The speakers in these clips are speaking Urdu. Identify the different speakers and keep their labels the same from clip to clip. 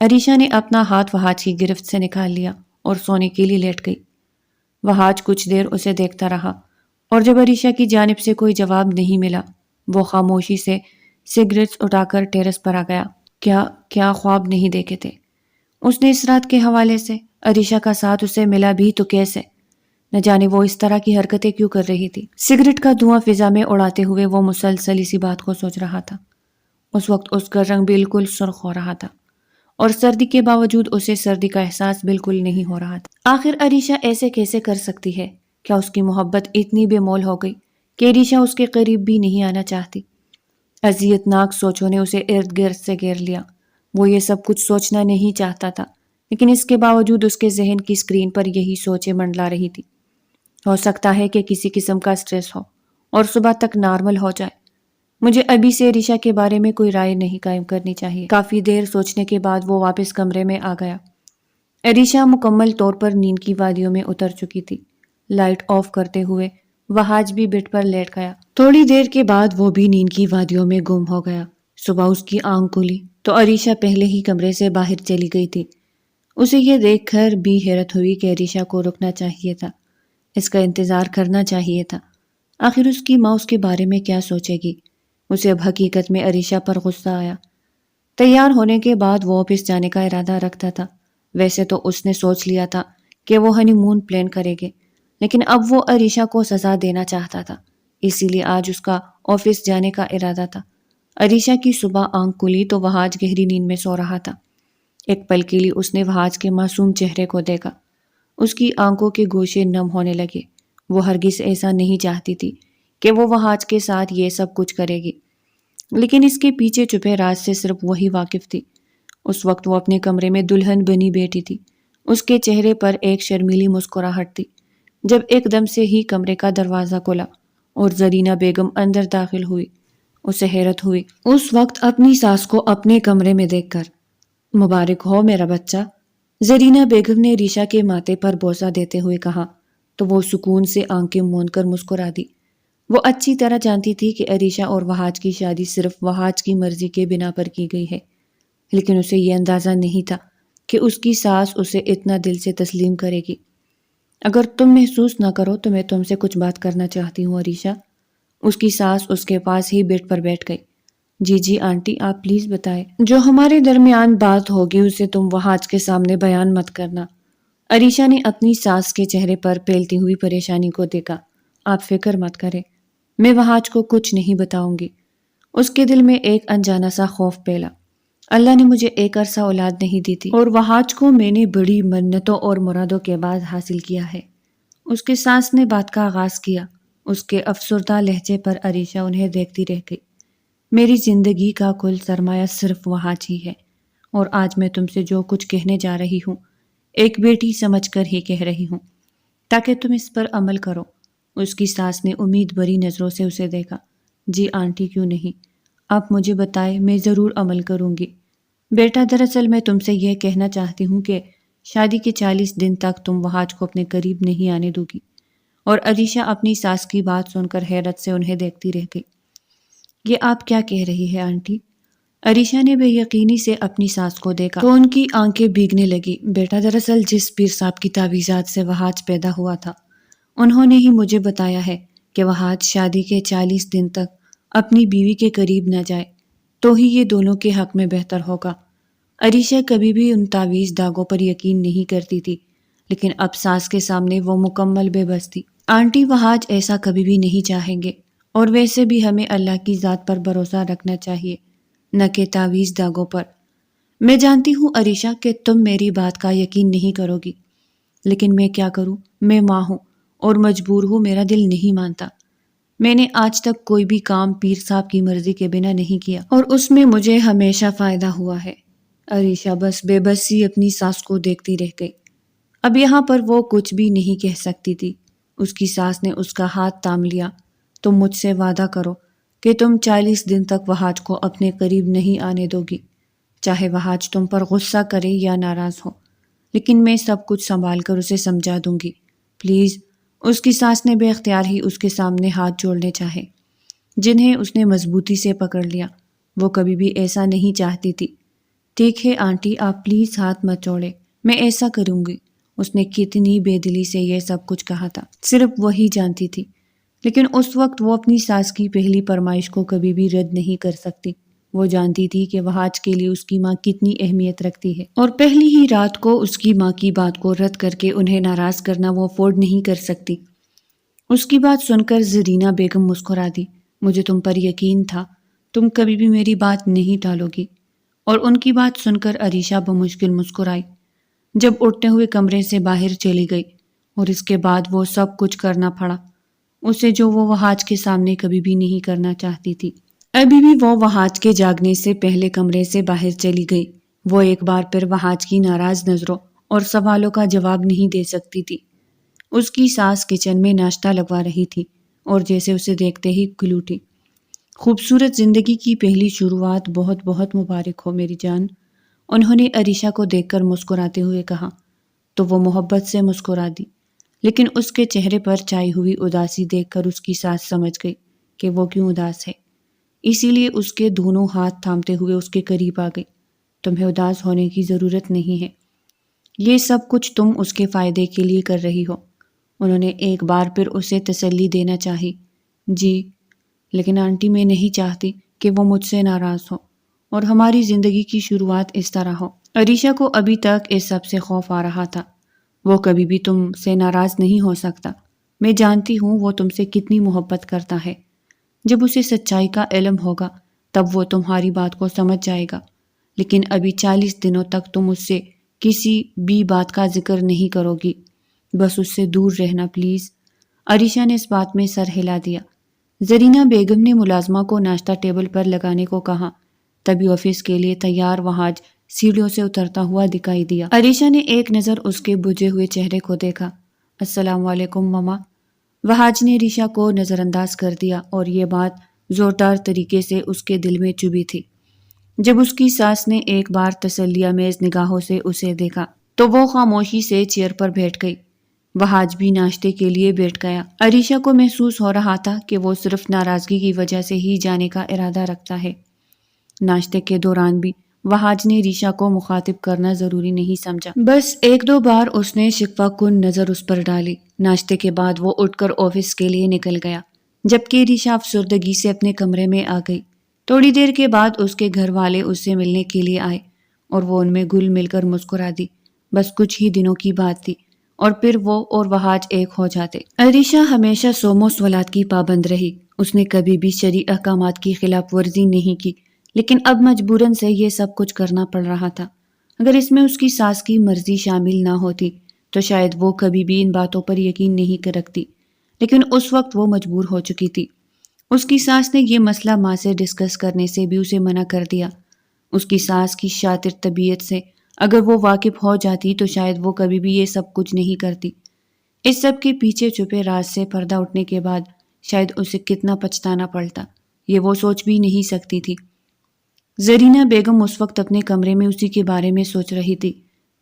Speaker 1: عریشہ نے اپنا ہاتھ وہاج کی گرفت سے نکال لیا اور سونے کے لیے لیٹ گئی۔ وہاج کچھ دیر اسے دیکھتا رہا اور جب عریشہ کی جانب سے کوئی جواب نہیں ملا وہ خاموشی سے سگریٹس اٹھا کر ٹیرس پر آ گیا۔ کیا خواب نہیں دیکھے تھے اس نے اس رات کے حوالے سے؟ عریشہ کا ساتھ اسے ملا بھی تو کیسے؟ نہ جانے وہ اس طرح کی حرکتیں کیوں کر رہی تھی۔ سگریٹ کا دھواں فضا میں اڑاتے ہوئے وہ مسلسل اسی بات کو سوچ رہا تھا۔ اس وقت اس کا رنگ بالکل سرخ ہو رہا تھا اور سردی کے باوجود اسے سردی کا احساس بالکل نہیں ہو رہا تھا۔ آخر عریشہ ایسے کیسے کر سکتی ہے؟ کیا اس کی محبت اتنی بے مول ہو گئی کہ عریشہ اس کے قریب بھی نہیں آنا چاہتی؟ اذیت ناک سوچوں نے اسے ارد گرد سے گھیر لیا۔ وہ یہ سب کچھ سوچنا نہیں چاہتا تھا لیکن اس کے باوجود اس کے ذہن کی اسکرین پر یہی سوچیں منڈلا رہی تھی۔ ہو سکتا ہے کہ کسی قسم کا سٹریس ہو اور صبح تک نارمل ہو جائے۔ مجھے ابھی سے عریشہ کے بارے میں کوئی رائے نہیں قائم کرنی چاہیے۔ کافی دیر سوچنے کے بعد وہ واپس کمرے میں آ گیا۔ عریشہ مکمل طور پر نیند کی وادیوں میں اتر چکی تھی۔ لائٹ آف کرتے ہوئے وہاج بھی بیڈ پر لیٹ گیا۔ تھوڑی دیر کے بعد وہ بھی نیند کی وادیوں میں گم ہو گیا۔ صبح اس کی آنکھ کھلی تو عریشہ پہلے ہی کمرے سے باہر چلی گئی تھی۔ اسے یہ دیکھ کر بھی حیرت ہوئی کہ عریشہ کو رکنا چاہیے تھا، اس کا انتظار کرنا چاہیے تھا۔ آخر اس کی ماں اس کے بارے میں کیا سوچے گی؟ اسے اب حقیقت میں عریشہ پر غصہ آیا۔ تیار ہونے کے بعد وہ آفس جانے کا ارادہ رکھتا تھا۔ ویسے تو اس نے سوچ لیا تھا کہ وہ ہنی مون پلان کرے گے، لیکن اب وہ عریشہ کو سزا دینا چاہتا تھا، اسی لیے آج اس کا آفس جانے کا ارادہ تھا۔ عریشہ کی صبح آنکھ کھلی تو وہاج گہری نیند میں سو رہا تھا۔ ایک پل کے لیے اس نے وہاج کے معصوم چہرے کو دیکھا۔ اس کی آنکھوں کے گوشے نم ہونے لگے۔ وہ ہرگز ایسا نہیں چاہتی تھی کہ وہ وہاج کے ساتھ یہ سب کچھ کرے گی، لیکن اس کے پیچھے چھپے راز سے صرف وہی واقف تھی۔ اس وقت وہ اپنے کمرے میں دلہن بنی بیٹھی تھی۔ اس کے چہرے پر ایک شرمیلی مسکراہٹ تھی جب ایک دم سے ہی کمرے کا دروازہ کھلا اور زرینہ بیگم اندر داخل ہوئی۔ اسے حیرت ہوئی اس وقت اپنی ساس کو اپنے کمرے میں دیکھ کر۔ مبارک ہو میرا بچہ، زرینہ بیگم نے عریشہ کے ماتھے پر بوسہ دیتے ہوئے کہا تو وہ سکون سے آنکھیں موند کر مسکرا دی۔ وہ اچھی طرح جانتی تھی کہ عریشہ اور وہاج کی شادی صرف وہاج کی مرضی کے بنا پر کی گئی ہے، لیکن اسے یہ اندازہ نہیں تھا کہ اس کی ساس اسے اتنا دل سے تسلیم کرے گی۔ اگر تم محسوس نہ کرو تو میں تم سے کچھ بات کرنا چاہتی ہوں عریشہ۔ اس کی ساس اس کے پاس ہی بیڈ پر بیٹھ گئی۔ جی آنٹی، آپ پلیز بتائیں۔ جو ہمارے درمیان بات ہوگی اسے تم وہاج کے سامنے بیان مت کرنا۔ عریشہ نے اپنی ساس کے چہرے پر پھیلتی ہوئی پریشانی کو دیکھا۔ آپ فکر مت کریں، میں وہاج کو کچھ نہیں بتاؤں گی۔ اس کے دل میں ایک انجانا سا خوف پھیلا۔ اللہ نے مجھے ایک عرصہ اولاد نہیں دی تھی اور وہاج کو میں نے بڑی منتوں اور مرادوں کے بعد حاصل کیا ہے۔ اس کے ساس نے بات کا آغاز کیا۔ اس کے افسردہ لہجے پر عریشہ انہیں دیکھتی رہ گئی۔ میری زندگی کا کل سرمایہ صرف وہاج ہی ہے، اور آج میں تم سے جو کچھ کہنے جا رہی ہوں ایک بیٹی سمجھ کر ہی کہہ رہی ہوں تاکہ تم اس پر عمل کرو۔ اس کی ساس نے امید بھری نظروں سے اسے دیکھا۔ جی آنٹی، کیوں نہیں، آپ مجھے بتائیں، میں ضرور عمل کروں گی۔ بیٹا، دراصل میں تم سے یہ کہنا چاہتی ہوں کہ شادی کے 40 دن تک تم وہاج کو اپنے قریب نہیں آنے دو گی۔ اور عریشہ اپنی ساس کی بات سن کر حیرت سے انہیں دیکھتی رہ گئی۔ یہ آپ کیا کہہ رہی ہے آنٹی؟ عریشہ نے بے یقینی سے اپنی ساس کو دیکھا تو ان کی آنکھیں بھیگنے لگی۔ بیٹا، دراصل جس پیر صاحب کی تعویذات سے وہاج پیدا ہوا تھا انہوں نے ہی مجھے بتایا ہے کہ وہاج شادی کے 40 دن تک اپنی بیوی کے قریب نہ جائے تو ہی یہ دونوں کے حق میں بہتر ہوگا۔ عریشہ کبھی بھی ان تعویذ داغوں پر یقین نہیں کرتی تھی، لیکن اب ساس کے سامنے وہ مکمل بے بس تھی۔ آنٹی، وہاج ایسا کبھی بھی نہیں چاہیں گے، اور ویسے بھی ہمیں اللہ کی ذات پر بھروسہ رکھنا چاہیے، نہ کہ تعویذ داغوں پر۔ میں جانتی ہوں عریشہ کہ تم میری بات کا یقین نہیں کرو گی، لیکن میں کیا کروں؟ میں ماں ہوں اور مجبور ہوں، میرا دل نہیں مانتا۔ میں نے آج تک کوئی بھی کام پیر صاحب کی مرضی کے بنا نہیں کیا اور اس میں مجھے ہمیشہ فائدہ ہوا ہے۔ عریشہ بس بے بسی اپنی ساس کو دیکھتی رہ گئی۔ اب یہاں پر وہ کچھ بھی نہیں کہہ سکتی تھی۔ اس کی ساس نے اس کا ہاتھ تھام لیا۔ تم مجھ سے وعدہ کرو کہ تم 40 دن تک وہاج کو اپنے قریب نہیں آنے دو گی، چاہے وہاج تم پر غصہ کرے یا ناراض ہو، لیکن میں سب کچھ سنبھال کر اسے سمجھا دوں گی، پلیز۔ اس کی ساس نے بے اختیار ہی اس کے سامنے ہاتھ جوڑنے چاہے، جنہیں اس نے مضبوطی سے پکڑ لیا۔ وہ کبھی بھی ایسا نہیں چاہتی تھی ٹھیک ہے آنٹی، آپ پلیز ہاتھ مت چھوڑیں، میں ایسا کروں گی۔ اس نے کتنی بے دلی سے یہ سب کچھ کہا تھا، صرف وہی جانتی تھی۔ لیکن اس وقت وہ اپنی ساس کی پہلی فرمائش کو کبھی بھی رد نہیں کر سکتی۔ وہ جانتی تھی کہ وہاج کے لیے اس کی ماں کتنی اہمیت رکھتی ہے، اور پہلی ہی رات کو اس کی ماں کی بات کو رد کر کے انہیں ناراض کرنا وہ افورڈ نہیں کر سکتی۔ اس کی بات سن کر زرینہ بیگم مسکرا دی۔ مجھے تم پر یقین تھا، تم کبھی بھی میری بات نہیں ٹالو گی۔ اور ان کی بات سن کر عریشہ بمشکل مسکرائی۔ جب اٹھتے ہوئے کمرے سے باہر چلی گئی اور اس کے بعد وہ سب کچھ کرنا پڑا اسے جو وہ وہاج کے سامنے کبھی بھی نہیں کرنا چاہتی تھی۔ ابھی بھی وہ وہاج کے جاگنے سے پہلے کمرے سے باہر چلی گئی۔ وہ ایک بار پھر وہاج کی ناراض نظروں اور سوالوں کا جواب نہیں دے سکتی تھی۔ اس کی ساس کچن میں ناشتہ لگوا رہی تھی اور جیسے اسے دیکھتے ہی کھل اٹھی۔ خوبصورت زندگی کی پہلی شروعات بہت بہت مبارک ہو میری جان، انہوں نے عریشہ کو دیکھ کر مسکراتے ہوئے کہا تو وہ محبت سے مسکرا دی، لیکن اس کے چہرے پر چھائی ہوئی اداسی دیکھ کر اس کی ساس سمجھ گئی کہ وہ کیوں اداس ہے، اسی لیے اس کے دونوں ہاتھ تھامتے ہوئے اس کے قریب آ گئی۔ تمہیں اداس ہونے کی ضرورت نہیں ہے، یہ سب کچھ تم اس کے فائدے کے لیے کر رہی ہو۔ انہوں نے ایک بار پھر اسے تسلی دینا چاہی۔ جی لیکن آنٹی، میں نہیں چاہتی کہ وہ مجھ سے ناراض ہو اور ہماری زندگی کی شروعات اس طرح ہو۔ عریشہ کو ابھی تک اس سب سے خوف آ رہا تھا۔ وہ کبھی بھی تم سے ناراض نہیں ہو سکتا، میں جانتی ہوں وہ تم سے کتنی محبت کرتا ہے۔ جب اسے سچائی کا علم ہوگا تب وہ تمہاری بات کو سمجھ جائے گا، لیکن ابھی 40 دنوں تک تم اس سے کسی بھی بات کا ذکر نہیں کرو گی، بس اس سے دور رہنا پلیز۔ عریشہ نے اس بات میں سر ہلا دیا۔ زرینہ بیگم نے ملازمہ کو ناشتہ ٹیبل پر لگانے کو کہا، تبھی آفس کے لیے تیار وہاج سیڑھیوں سے اترتا ہوا دکھائی دیا۔ عریشہ نے ایک نظر اس کے بجھے ہوئے چہرے کو دیکھا۔ السلام علیکم ماما۔ وہاج نے عریشہ کو نظر انداز کر دیا اور یہ بات زوردار طریقے سے اس کے دل میں چبھی تھی۔ جب اس کی ساس نے ایک بار تسلیہ میز نگاہوں سے اسے دیکھا تو وہ خاموشی سے چیئر پر بیٹھ گئی۔ وہاج بھی ناشتے کے لیے بیٹھ گیا۔ عریشہ کو محسوس ہو رہا تھا کہ وہ صرف ناراضگی کی وجہ سے ہی جانے کا ارادہ رکھتا ہے۔ ناشتے کے دوران بھی وہاج نے عریشہ کو مخاطب کرنا ضروری نہیں سمجھا، بس ایک دو بار اس نے شکوہ کن نظر اس پر ڈالی۔ ناشتے کے بعد وہ اٹھ کر آفس کے لیے نکل گیا، جبکہ عریشہ افسردگی سے اپنے کمرے میں آ گئی۔ تھوڑی دیر کے بعد اس کے گھر والے اس سے ملنے کے لیے آئے اور وہ ان میں گل مل کر مسکرا دی۔ بس کچھ ہی دنوں کی بات تھی اور پھر وہ اور وہاج ایک ہو جاتے۔ عریشہ ہمیشہ صوم و صلات کی پابند رہی، اس نے کبھی بھی شرعی احکامات کی خلاف ورزی نہیں کی، لیکن اب مجبوراً سے یہ سب کچھ کرنا پڑ رہا تھا۔ اگر اس میں اس کی ساس کی مرضی شامل نہ ہوتی تو شاید وہ کبھی بھی ان باتوں پر یقین نہیں رکھتی، لیکن اس وقت وہ مجبور ہو چکی تھی۔ اس کی ساس نے یہ مسئلہ ماں سے ڈسکس کرنے سے بھی اسے منع کر دیا۔ اس کی ساس کی شاطر طبیعت سے اگر وہ واقف ہو جاتی تو شاید وہ کبھی بھی یہ سب کچھ نہیں کرتی۔ اس سب کے پیچھے چھپے راز سے پردہ اٹھنے کے بعد شاید اسے کتنا پچھتانا پڑتا، یہ وہ سوچ بھی نہیں سکتی تھی۔ زرینہ بیگم اس وقت اپنے کمرے میں اسی کے بارے میں سوچ رہی تھی۔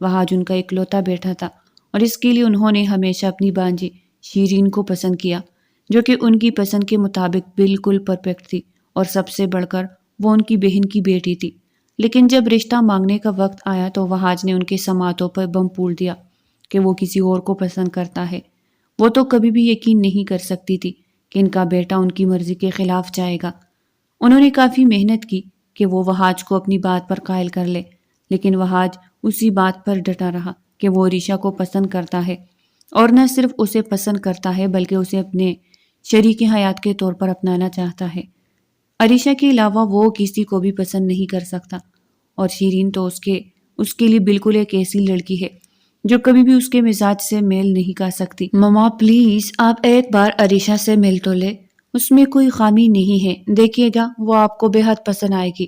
Speaker 1: وہاج ان کا اکلوتا بیٹا تھا اور اس کے لیے انہوں نے ہمیشہ اپنی بانجی شیرین کو پسند کیا، جو کہ ان کی پسند کے مطابق بالکل پرفیکٹ تھی، اور سب سے بڑھ کر وہ ان کی بہن کی بیٹی تھی۔ لیکن جب رشتہ مانگنے کا وقت آیا تو وہاج نے ان کے سماعتوں پر بم پھول دیا کہ وہ کسی اور کو پسند کرتا ہے۔ وہ تو کبھی بھی یقین نہیں کر سکتی تھی کہ ان کا بیٹا ان کی مرضی کے خلاف جائے گا۔ انہوں نے کافی محنت کی کہ وہ وہاج کو اپنی بات پر قائل کر لے، لیکن وہاج اسی بات پر ڈٹا رہا کہ وہ عریشہ کو پسند کرتا ہے، اور نہ صرف اسے پسند کرتا ہے بلکہ اسے اپنے شریک حیات کے طور پر اپنانا چاہتا ہے۔ عریشہ کے علاوہ وہ کسی کو بھی پسند نہیں کر سکتا، اور شیرین تو اس کے لیے بالکل ایک ایسی لڑکی ہے جو کبھی بھی اس کے مزاج سے میل نہیں کر سکتی۔ ماما پلیز آپ ایک بار عریشہ سے مل تو لے، اس میں کوئی خامی نہیں ہے، دیکھیے گا وہ آپ کو بے حد پسند آئے گی۔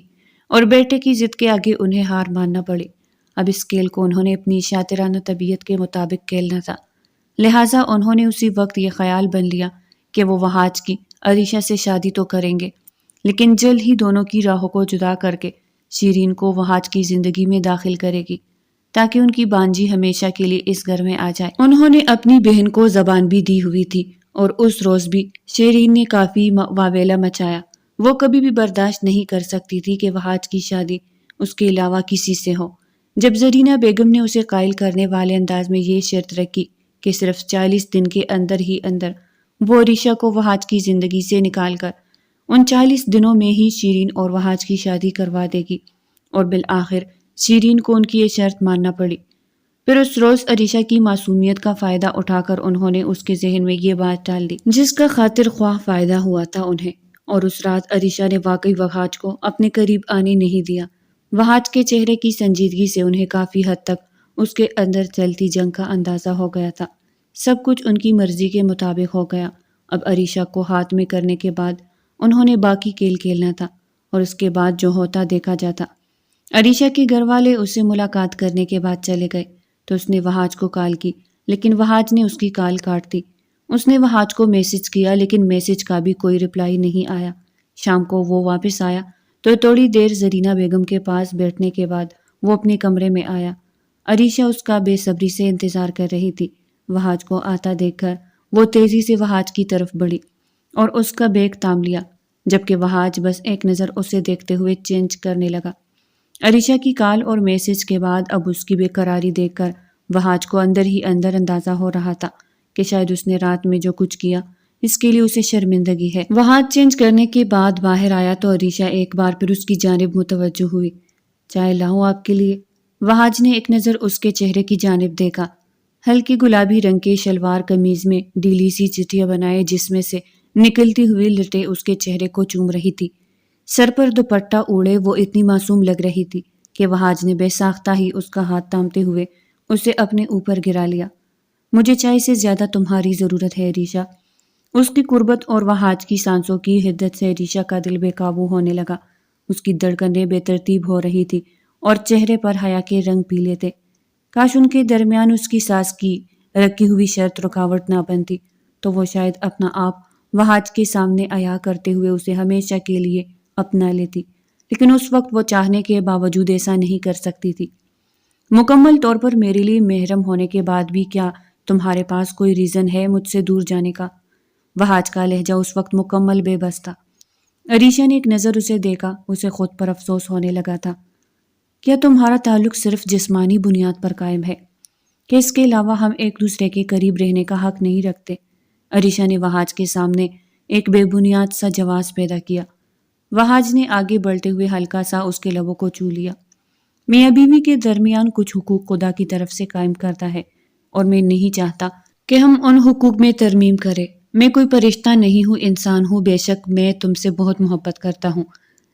Speaker 1: اور بیٹے کی ضد کے آگے انہیں ہار ماننا پڑی۔ اب اس کھیل کو انہوں نے اپنی شاطرانہ طبیعت کے مطابق کھیلنا تھا، لہٰذا انہوں نے اسی وقت یہ خیال بن لیا کہ وہ وہاج کی عریشہ سے شادی تو کریں گے، لیکن جلد ہی دونوں کی راہوں کو جدا کر کے شیرین کو وہاج کی زندگی میں داخل کرے گی، تاکہ ان کی بانجی ہمیشہ کے لیے اس گھر میں آ جائے۔ انہوں نے اپنی بہن کو زبان بھی دی ہوئی تھی، اور اس روز بھی شیرین نے کافی واویلا مچایا۔ وہ کبھی بھی برداشت نہیں کر سکتی تھی کہ وہاج کی شادی اس کے علاوہ کسی سے ہو۔ جب زرینہ بیگم نے اسے قائل کرنے والے انداز میں یہ شرط رکھی کہ صرف 40 دن کے اندر ہی اندر وہ عریشہ کو وہاج کی زندگی سے نکال کر ان 40 دنوں میں ہی شیرین اور وہاج کی شادی کروا دے گی، اور بالآخر شیرین کو ان کی یہ شرط ماننا پڑی۔ پھر اس روز عریشہ کی معصومیت کا فائدہ اٹھا کر انہوں نے اس کے ذہن میں یہ بات ڈال دی جس کا خاطر خواہ فائدہ ہوا تھا انہیں، اور اس رات عریشہ نے واقعی وہاج کو اپنے قریب آنے نہیں دیا۔ وہاج کے چہرے کی سنجیدگی سے انہیں کافی حد تک اس کے اندر چلتی جنگ کا اندازہ ہو گیا تھا۔ سب کچھ ان کی مرضی کے مطابق ہو گیا۔ اب عریشہ کو ہاتھ میں کرنے کے بعد انہوں نے باقی کھیل کھیلنا تھا، اور اس کے بعد جو ہوتا دیکھا جاتا۔ عریشہ کے گھر والے اس سے ملاقات کرنے کے بعد چلے گئے تو اس نے وہاج کو کال کی، لیکن وہاج نے اس کی کال کاٹ دی۔ اس نے وہاج کو میسج کیا، لیکن میسج کا بھی کوئی رپلائی نہیں آیا۔ شام کو وہ واپس آیا تو تھوڑی دیر زرینہ بیگم کے پاس بیٹھنے کے بعد وہ اپنے کمرے میں آیا۔ عریشہ اس کا بے صبری سے انتظار کر رہی تھی۔ وہاج کو آتا دیکھ کر وہ تیزی سے وہاج کی طرف بڑھی اور اس کا بیگ تھام لیا، جبکہ وہاج بس ایک نظر اسے دیکھتے ہوئے چینج کرنے لگا۔ عریشہ کی کال اور میسج کے بعد اب اس کی بے قراری دیکھ کر وہاج کو اندر ہی اندر اندازہ ہو رہا تھا کہ شاید اس نے رات میں جو کچھ کیا اس کے لیے اسے شرمندگی ہے۔ وہاج چینج کرنے کے بعد باہر آیا تو عریشہ ایک بار پھر اس کی جانب متوجہ ہوئی۔ چائے لاؤں آپ کے لیے؟ وہاج نے ایک نظر اس کے چہرے کی جانب دیکھا۔ ہلکی گلابی رنگ کے شلوار قمیض میں ڈیلی سی چٹیاں بنائے جس میں سے نکلتی ہوئی لٹیں اس کے چہرے کو چوم رہی تھی۔ سر پر دوپٹہ اوڑے وہ اتنی معصوم لگ رہی تھی کہ وہاج نے بے ساختہ ہی اس کا ہاتھ تھامتے ہوئے اسے اپنے اوپر گرا لیا۔ مجھے چائے سے زیادہ تمہاری ضرورت ہے عریشہ۔ اس کی قربت اور وہاج کی سانسوں کی حدت سے عریشہ کا دل بے قابو ہونے لگا۔ اس کی دھڑکنیں بے ترتیب ہو رہی تھی اور چہرے پر حیا کے رنگ پیلے تھے۔ کاش ان کے درمیان اس کی ساس کی رکھی ہوئی شرط رکاوٹ نہ بنتی تو وہ شاید اپنا آپ وہاج کے سامنے عیاں کرتے ہوئے اسے ہمیشہ کے لیے اپنا لیتی، لیکن اس وقت وہ چاہنے کے باوجود ایسا نہیں کر سکتی تھی۔ مکمل طور پر میرے لیے محرم ہونے کے بعد بھی کیا تمہارے پاس کوئی ریزن ہے مجھ سے دور جانے کا؟ وہاج کا لہجہ اس وقت مکمل بے بس تھا۔ عریشہ نے ایک نظر اسے دیکھا، اسے خود پر افسوس ہونے لگا تھا۔ کیا تمہارا تعلق صرف جسمانی بنیاد پر قائم ہے کہ اس کے علاوہ ہم ایک دوسرے کے قریب رہنے کا حق نہیں رکھتے؟ عریشہ نے وہاج کے سامنے ایک بے بنیاد سا جواز پیدا کیا۔ وہاج نے آگے بڑھتے ہوئے ہلکا سا اس کے لبوں کو چھو لیا۔ میاں بیوی کے درمیان کچھ حقوق خدا کی طرف سے قائم کرتا ہے اور میں نہیں چاہتا کہ ہم ان حقوق میں ترمیم کریں۔ میں کوئی فرشتہ نہیں ہوں، انسان ہوں۔ بے شک میں تم سے بہت محبت کرتا ہوں،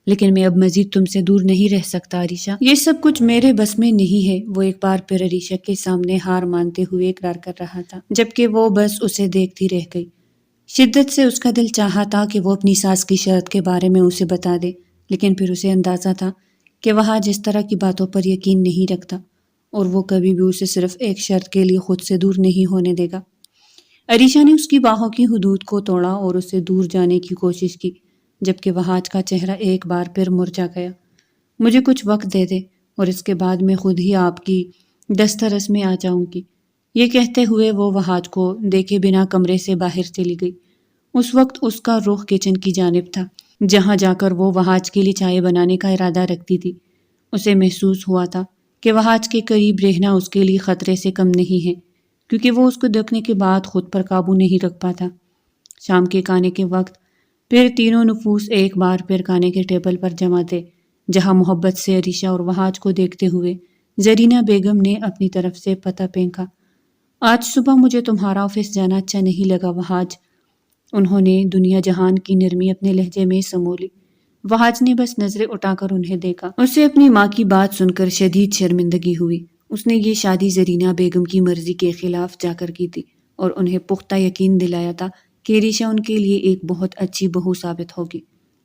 Speaker 1: لیکن میں اب مزید تم سے دور نہیں رہ سکتا عریشہ۔ یہ سب کچھ میرے بس میں نہیں ہے۔ وہ ایک بار پھر عریشہ کے سامنے ہار مانتے ہوئے اقرار کر رہا تھا، جبکہ وہ بس اسے دیکھتی رہ گئی۔ شدت سے اس کا دل چاہا تھا کہ وہ اپنی ساس کی شرط کے بارے میں اسے بتا دے، لیکن پھر اسے اندازہ تھا کہ وہاج اس طرح کی باتوں پر یقین نہیں رکھتا اور وہ کبھی بھی اسے صرف ایک شرط کے لیے خود سے دور نہیں ہونے دے گا۔ عریشہ نے اس کی باہوں کی حدود کو توڑا اور اس سے دور جانے کی کوشش کی، جبکہ وہاج کا چہرہ ایک بار پھر مرجھا گیا۔ مجھے کچھ وقت دے دے اور اس کے بعد میں خود ہی آپ کی دسترس میں آ جاؤں گی۔ یہ کہتے ہوئے وہ وہاج کو دیکھے بنا کمرے سے باہر چلی گئی۔ اس وقت اس کا رخ کچن کی جانب تھا، جہاں جا کر وہ وہاج کے لیے چائے بنانے کا ارادہ رکھتی تھی۔ اسے محسوس ہوا تھا کہ وہاج کے قریب رہنا اس کے لیے خطرے سے کم نہیں ہے، کیونکہ وہ اس کو دیکھنے کے بعد خود پر قابو نہیں رکھ پاتا۔ شام کے کھانے کے وقت پھر تینوں نفوس ایک بار پھر کھانے کے ٹیبل پر جمع تھے، جہاں محبت سے عریشہ اور وہاج کو دیکھتے ہوئے زرینہ بیگم نے اپنی طرف سے پتہ پھینکا۔ آج صبح مجھے تمہارا آفس جانا اچھا نہیں لگا وہاج۔ انہوں نے دنیا جہان کی نرمی اپنے لہجے میں سمولی۔ وہاج نے بس نظریں اٹھا کر انہیں دیکھا۔ اسے اپنی ماں کی بات سن کر شدید شرمندگی ہوئی۔ اس نے یہ شادی زرینہ بیگم کی مرضی کے خلاف جا کر کی تھی اور انہیں پختہ یقین دلایا تھا کہ عریشہ ان کے لیے ایک بہت اچھی بہو ثابت ہوگی،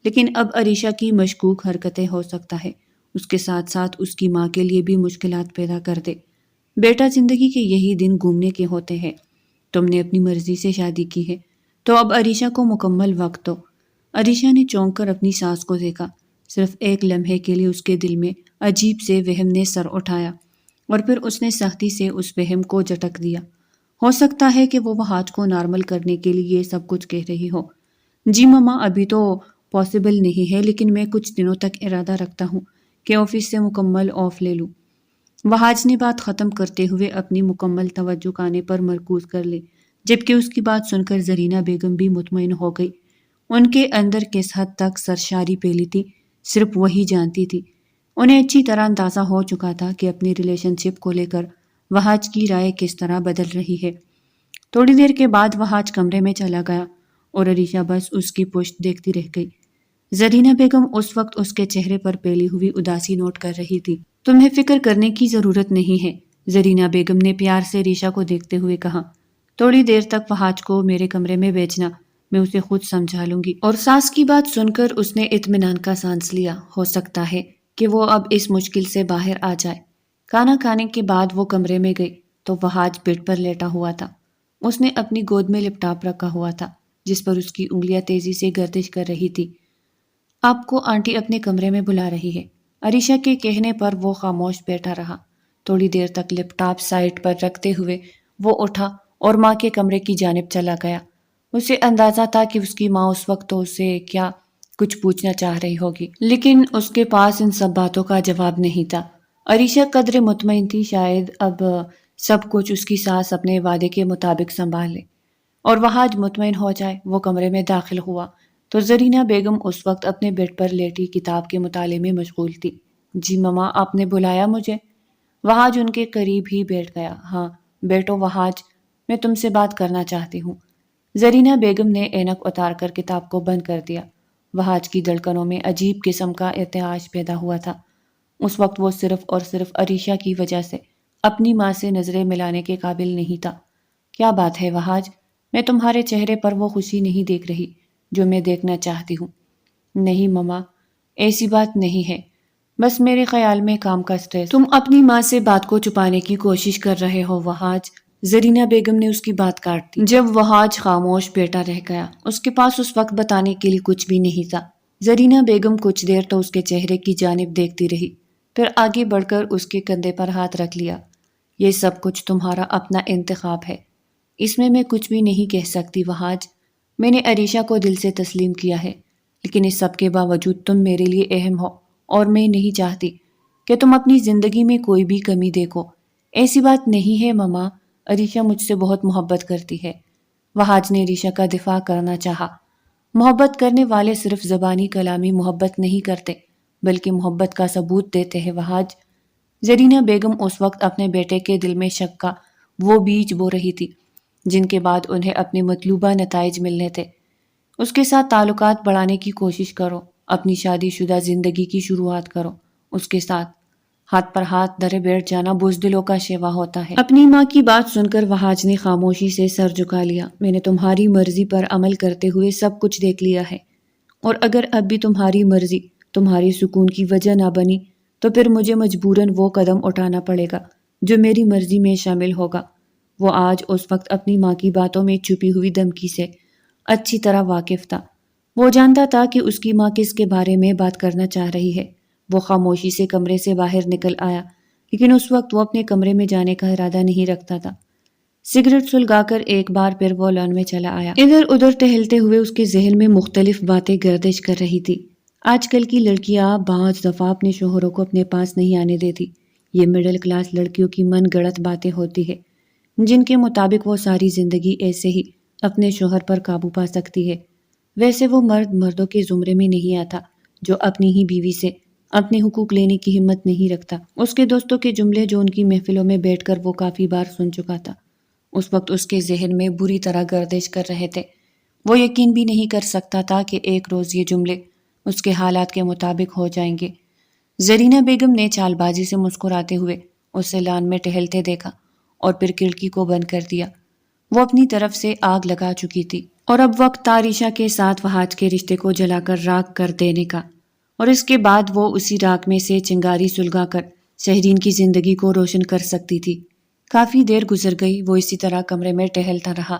Speaker 1: لیکن اب عریشہ کی مشکوک حرکتیں ہو سکتا ہے اس کے ساتھ ساتھ اس کی ماں کے لیے بھی مشکلات پیدا کر دے۔ بیٹا، زندگی کے یہی دن گھومنے کے ہوتے ہیں۔ تم نے اپنی مرضی سے شادی کی ہے تو اب عریشہ کو مکمل وقت دو۔ عریشہ نے چونک کر اپنی ساس کو دیکھا۔ صرف ایک لمحے کے لیے اس کے دل میں عجیب سے وہم نے سر اٹھایا اور پھر اس نے سختی سے اس وہم کو جھٹک دیا۔ ہو سکتا ہے کہ وہ وہاج کو نارمل کرنے کے لیے یہ سب کچھ کہہ رہی ہو۔ جی ماما، ابھی تو پاسبل نہیں ہے، لیکن میں کچھ دنوں تک ارادہ رکھتا ہوں کہ آفس سے مکمل آف لے لوں۔ وہاج نے بات ختم کرتے ہوئے اپنی مکمل توجہ کانے پر مرکوز کر لی، جبکہ اس کی بات سن کر زرینہ بیگم بھی مطمئن ہو گئی۔ ان کے اندر کس حد تک سرشاری پھیلی تھی صرف وہی جانتی تھی۔ انہیں اچھی طرح اندازہ ہو چکا تھا کہ اپنی ریلیشن شپ کو لے کر وہاج کی رائے کس طرح بدل رہی ہے۔ تھوڑی دیر کے بعد وہاج کمرے میں چلا گیا اور عریشہ بس اس کی پشت دیکھتی رہ گئی۔ زرینہ بیگم اس وقت اس کے چہرے پر پھیلی ہوئی اداسی نوٹ کر رہی تھی۔ تمہیں فکر کرنے کی ضرورت نہیں ہے، زرینہ بیگم نے پیار سے عریشہ کو دیکھتے ہوئے کہا۔ تھوڑی دیر تک وہاج کو میرے کمرے میں بھیجنا، میں اسے خود سمجھا لوں گی۔ اور ساس کی بات سن کر اس نے اطمینان کا سانس لیا۔ ہو سکتا ہے کہ وہ اب اس مشکل سے باہر آ جائے۔ کھانا کھانے کے بعد وہ کمرے میں گئی تو وہاج بیڈ پر لیٹا ہوا تھا۔ اس نے اپنی گود میں لیپ ٹاپ رکھا ہوا تھا جس پر اس کی انگلیاں تیزی سے گردش کر رہی تھی۔ آپ کو آنٹی اپنے کمرے میں بلا رہی ہے، عریشہ کے کہنے پر وہ خاموش بیٹھا رہا۔ تھوڑی دیر تک لیپ ٹاپ سائڈ پر رکھتے ہوئے وہ اٹھا اور ماں کے کمرے کی جانب چلا گیا۔ اسے اندازہ تھا کہ اس کی ماں اس وقت تو اسے کیا کچھ پوچھنا چاہ رہی ہوگی، لیکن اس کے پاس ان سب باتوں کا جواب نہیں تھا۔ عریشہ قدرے مطمئن تھی شاید اب سب کچھ اس کی ساس اپنے وعدے کے مطابق سنبھال لے اور وہاج مطمئن ہو جائے۔ وہ کمرے میں داخل ہوا تو زرینہ بیگم اس وقت اپنے بیڈ پر لیٹی کتاب کے مطالعے میں مشغول تھی۔ جی ماما، آپ نے بلایا مجھے؟ وہاج ان کے قریب ہی بیٹھ گیا۔ ہاں بیٹو وہاج، میں تم سے بات کرنا چاہتی ہوں۔ زرینہ بیگم نے اینک اتار کر کتاب کو بند کر دیا۔ وہاج کی دھڑکنوں میں عجیب قسم کا ارتعاش پیدا ہوا تھا۔ اس وقت وہ صرف اور صرف عریشہ کی وجہ سے اپنی ماں سے نظریں ملانے کے قابل نہیں تھا۔ کیا بات ہے وہاج؟ میں تمہارے چہرے پر وہ خوشی نہیں دیکھ رہی جو میں دیکھنا چاہتی ہوں۔ نہیں مما، ایسی بات نہیں ہے، بس میرے خیال میں کام کا سٹریس۔ تم اپنی ماں سے بات کو چھپانے کی کوشش کر رہے ہو وہاج، زرینہ بیگم نے اس کی بات کاٹ دی۔ جب وہاج خاموش بیٹھا رہ گیا، اس کے پاس اس وقت بتانے کے لیے کچھ بھی نہیں تھا۔ زرینہ بیگم کچھ دیر تو اس کے چہرے کی جانب دیکھتی رہی، پھر آگے بڑھ کر اس کے کندھے پر ہاتھ رکھ لیا۔ یہ سب کچھ تمہارا اپنا انتخاب ہے، اس میں کچھ بھی نہیں کہہ سکتی وہاج۔ میں نے عریشہ کو دل سے تسلیم کیا ہے، لیکن اس سب کے باوجود تم میرے لیے اہم ہو اور میں نہیں چاہتی کہ تم اپنی زندگی میں کوئی بھی کمی دیکھو۔ ایسی بات نہیں ہے مما، عریشہ مجھ سے بہت محبت کرتی ہے۔ وہاج نے عریشہ کا دفاع کرنا چاہا۔ محبت کرنے والے صرف زبانی کلامی محبت نہیں کرتے بلکہ محبت کا ثبوت دیتے ہیں وہاج۔ زرینہ بیگم اس وقت اپنے بیٹے کے دل میں شک کا وہ بیج بو رہی تھی جن کے بعد انہیں اپنے مطلوبہ نتائج ملنے تھے۔ اس کے ساتھ تعلقات بڑھانے کی کوشش کرو، اپنی شادی شدہ زندگی کی شروعات کرو اس کے ساتھ۔ ہاتھ پر ہاتھ دھرے بیٹھ جانا بزدلوں کا شیوا ہوتا ہے۔ اپنی ماں کی بات سن کر وہاج نے خاموشی سے سر جھکا لیا۔ میں نے تمہاری مرضی پر عمل کرتے ہوئے سب کچھ دیکھ لیا ہے، اور اگر اب بھی تمہاری مرضی تمہاری سکون کی وجہ نہ بنی تو پھر مجھے مجبوراً وہ قدم اٹھانا پڑے گا جو میری مرضی میں شامل ہوگا۔ وہ آج اس وقت اپنی ماں کی باتوں میں چھپی ہوئی دھمکی سے اچھی طرح واقف تھا۔ وہ جانتا تھا کہ اس کی ماں کس کے بارے میں بات کرنا چاہ رہی ہے۔ وہ خاموشی سے کمرے سے باہر نکل آیا، لیکن اس وقت وہ اپنے کمرے میں جانے کا ارادہ نہیں رکھتا تھا۔ سگریٹ سلگا کر ایک بار پھر وہ لان میں چلا آیا۔ ادھر ادھر ٹہلتے ہوئے اس کے ذہن میں مختلف باتیں گردش کر رہی تھی۔ آج کل کی لڑکیاں بعض دفعہ اپنے شوہروں کو اپنے پاس نہیں آنے دیتی۔ یہ مڈل کلاس لڑکیوں کی من گڑت باتیں ہوتی ہے جن کے مطابق وہ ساری زندگی ایسے ہی اپنے شوہر پر قابو پا سکتی ہے۔ ویسے وہ مرد مردوں کے زمرے میں نہیں آتا جو اپنی ہی بیوی سے اپنے حقوق لینے کی ہمت نہیں رکھتا۔ اس کے دوستوں کے جملے جو ان کی محفلوں میں بیٹھ کر وہ کافی بار سن چکا تھا، اس وقت اس کے ذہن میں بری طرح گردش کر رہے تھے۔ وہ یقین بھی نہیں کر سکتا تھا کہ ایک روز یہ جملے اس کے حالات کے مطابق ہو جائیں گے۔ زرینہ بیگم نے چال بازی سے مسکراتے ہوئے اسے لان میں ٹہلتے دیکھا اور پھر کھڑکی کو بند کر دیا۔ وہ اپنی طرف سے آگ لگا چکی تھی اور اب وقت تھا عریشہ کے ساتھ وہاج کے رشتے کو جلا کر راکھ کر دینے کا، اور اس کے بعد وہ اسی راکھ میں سے چنگاری سلگا کر شہرین کی زندگی کو روشن کر سکتی تھی۔ کافی دیر گزر گئی، وہ اسی طرح کمرے میں ٹہلتا رہا۔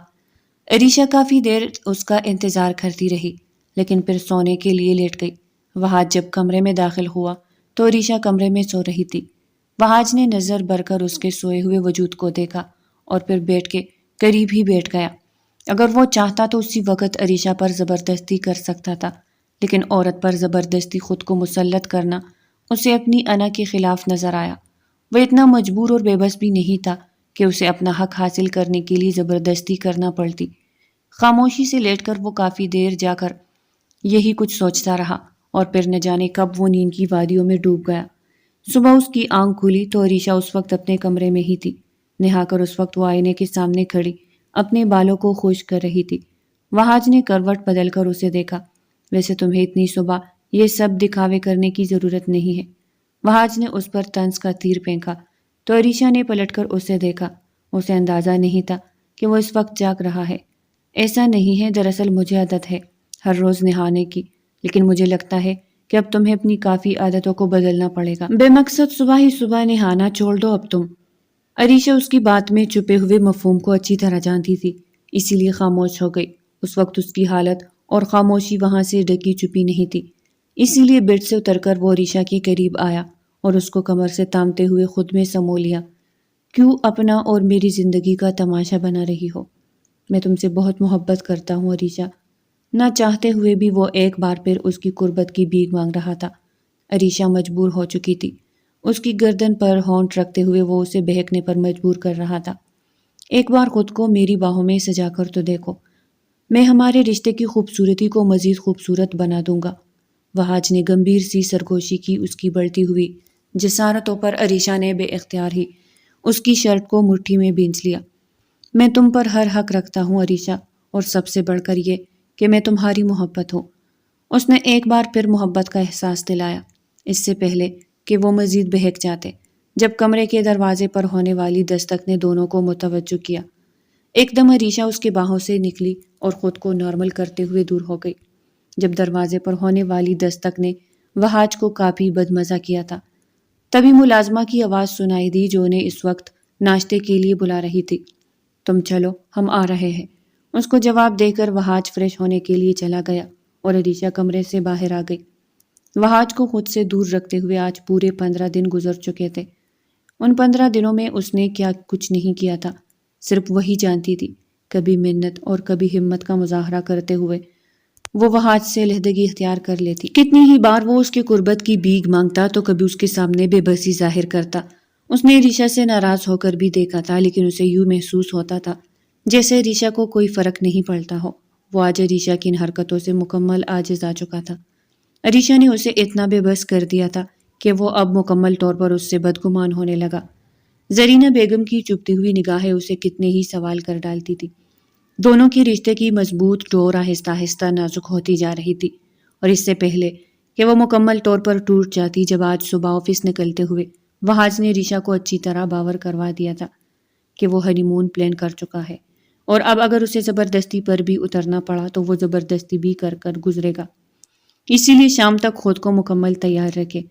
Speaker 1: عریشہ کافی دیر اس کا انتظار کرتی رہی لیکن پھر سونے کے لیے لیٹ گئی۔ وہاج جب کمرے میں داخل ہوا تو عریشہ کمرے میں سو رہی تھی۔ وہاج نے نظر بھر کر اس کے سوئے ہوئے وجود کو دیکھا اور پھر بیٹھ کے قریب ہی بیٹھ گیا۔ اگر وہ چاہتا تو اسی وقت عریشہ پر زبردستی کر سکتا تھا، لیکن عورت پر زبردستی خود کو مسلط کرنا اسے اپنی انا کے خلاف نظر آیا۔ وہ اتنا مجبور اور بے بس بھی نہیں تھا کہ اسے اپنا حق حاصل کرنے کے لیے زبردستی کرنا پڑتی۔ خاموشی سے لیٹ کر وہ کافی دیر جا کر یہی کچھ سوچتا رہا اور پھر نہ جانے کب وہ نیند کی وادیوں میں ڈوب گیا۔ صبح اس کی آنکھ کھلی تو عریشہ اس وقت اپنے کمرے میں ہی تھی۔ نہا کر اس وقت وہ آئینے کے سامنے کھڑی اپنے بالوں کو خشک کر رہی تھی۔ وہاج نے کروٹ بدل کر اسے دیکھا۔ ویسے تمہیں اتنی صبح یہ سب دکھاوے کرنے کی ضرورت نہیں ہے۔ وہاج نے اس پر طنز کا تیر پھینکا تو عریشہ نے پلٹ کر اسے دیکھا۔ اسے اندازہ نہیں تھا کہ وہ اس وقت جاگ رہا ہے۔ ایسا نہیں ہے، دراصل مجھے عادت ہے ہر روز نہانے کی، لیکن مجھے لگتا ہے کہ اب تمہیں اپنی کافی عادتوں کو بدلنا پڑے گا۔ بے مقصد صبح ہی صبح نہانا چھوڑ دو اب تم۔ عریشہ اس کی بات میں چھپے ہوئے مفہوم کو اچھی طرح جانتی تھی، اسی لیے خاموش ہو گئی۔ اس وقت اس کی حالت اور خاموشی وہاں سے ڈھکی چھپی نہیں تھی، اسی لیے بیڈ سے اتر کر وہ عریشہ کے قریب آیا اور اس کو کمر سے تامتے ہوئے خود میں سمو لیا۔ کیوں اپنا اور میری زندگی کا تماشا بنا رہی ہو؟ میں تم سے بہت محبت کرتا ہوں عریشہ۔ نہ چاہتے ہوئے بھی وہ ایک بار پھر اس کی قربت کی بھیک مانگ رہا تھا۔ عریشہ مجبور ہو چکی تھی۔ اس کی گردن پر ہونٹ رکھتے ہوئے وہ اسے بہکنے پر مجبور کر رہا تھا۔ ایک بار خود کو میری باہوں میں سجا کر تو دیکھو، میں ہمارے رشتے کی خوبصورتی کو مزید خوبصورت بنا دوں گا۔ وہاج نے گمبھیر سی سرگوشی کی اس کی بڑھتی ہوئی جسارتوں پر عریشہ نے بے اختیار ہی اس کی شرٹ کو مٹھی میں بھینچ لیا۔ میں تم پر ہر حق رکھتا ہوں عریشہ، اور سب سے بڑھ کر یہ کہ میں تمہاری محبت ہوں۔ اس نے ایک بار پھر محبت کا احساس دلایا، اس سے پہلے کہ وہ مزید بہک جاتے، جب کمرے کے دروازے پر ہونے والی دستک نے دونوں کو متوجہ کیا۔ ایک دم عریشہ اس کے باہوں سے نکلی اور خود کو نارمل کرتے ہوئے دور ہو گئی۔ جب دروازے پر ہونے والی دستک نے وہاج کو کافی بدمزہ کیا تھا، تبھی ملازمہ کی آواز سنائی دی جو انہیں اس وقت ناشتے کے لیے بلا رہی تھی۔ تم چلو، ہم آ رہے ہیں۔ اس کو جواب دے کر وہاج فریش ہونے کے لیے چلا گیا اور عریشہ کمرے سے باہر آ گئی۔ وہاج کو خود سے دور رکھتے ہوئے آج پورے 15 دن گزر چکے تھے۔ ان 15 دنوں میں اس نے کیا کچھ نہیں کیا تھا، صرف وہی جانتی تھی۔ کبھی منت اور کبھی ہمت کا مظاہرہ کرتے ہوئے وہ وہاج سے علیحدگی اختیار کر لیتی۔ کتنی ہی بار وہ اس کی قربت کی بھیک مانگتا تو کبھی اس کے سامنے بے بسی ظاہر کرتا۔ اس نے عریشہ سے ناراض ہو کر بھی دیکھا تھا، لیکن اسے یوں محسوس ہوتا تھا جیسے عریشہ کو کوئی فرق نہیں پڑتا ہو۔ وہ آج عریشہ کی ان حرکتوں سے مکمل عاجز آ چکا تھا۔ عریشہ نے اسے اتنا بے بس کر دیا تھا کہ وہ اب مکمل طور پر اس سے بدگمان ہونے لگا۔ زرینہ بیگم کی چبھتی ہوئی نگاہیں اسے کتنے ہی سوال کر ڈالتی تھی۔ دونوں کے رشتے کی مضبوط ڈور آہستہ آہستہ نازک ہوتی جا رہی تھی، اور اس سے پہلے کہ وہ مکمل طور پر ٹوٹ جاتی، جب آج صبح آفس نکلتے ہوئے وہاج نے عریشہ کو اچھی طرح باور کروا دیا تھا کہ وہ ہنی مون پلان کر چکا ہے، اور اب اگر اسے زبردستی پر بھی اترنا پڑا تو وہ زبردستی بھی کر کر گزرے گا، اسی لیے شام تک خود کو مکمل تیار رکھے۔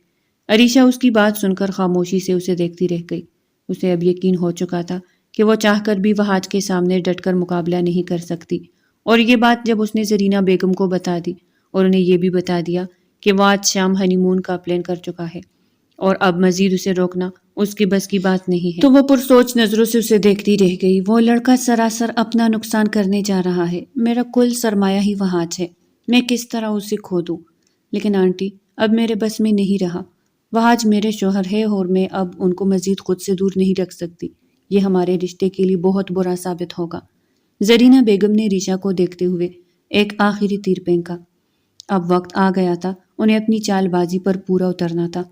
Speaker 1: عریشہ اس کی بات سن کر خاموشی سے اسے دیکھتی رہ گئی۔ اسے اب یقین ہو چکا تھا کہ وہ چاہ کر بھی وہاج کے سامنے ڈٹ کر مقابلہ نہیں کر سکتی، اور یہ بات جب اس نے زرینہ بیگم کو بتا دی اور انہیں یہ بھی بتا دیا کہ وہ آج شام ہنی مون کا پلان کر چکا ہے اور اب مزید اسے روکنا اس کے بس کی بات نہیں ہے، تو وہ پرسوچ نظروں سے اسے دیکھتی رہ گئی۔ وہ لڑکا سراسر اپنا نقصان کرنے جا رہا ہے۔ میرا کل سرمایہ ہی وہاج ہے، میں کس طرح اسے کھو دوں؟ لیکن آنٹی، اب میرے بس میں نہیں رہا۔ وہاج میرے شوہر ہے اور میں اب ان کو مزید خود سے دور نہیں رکھ سکتی، یہ ہمارے رشتے کے لیے بہت برا ثابت ہوگا۔ زرینہ بیگم نے عریشہ کو دیکھتے ہوئے ایک آخری تیر پھینکا۔ اب وقت آ گیا تھا انہیں اپنی چال بازی پر پورا اترنا تھا۔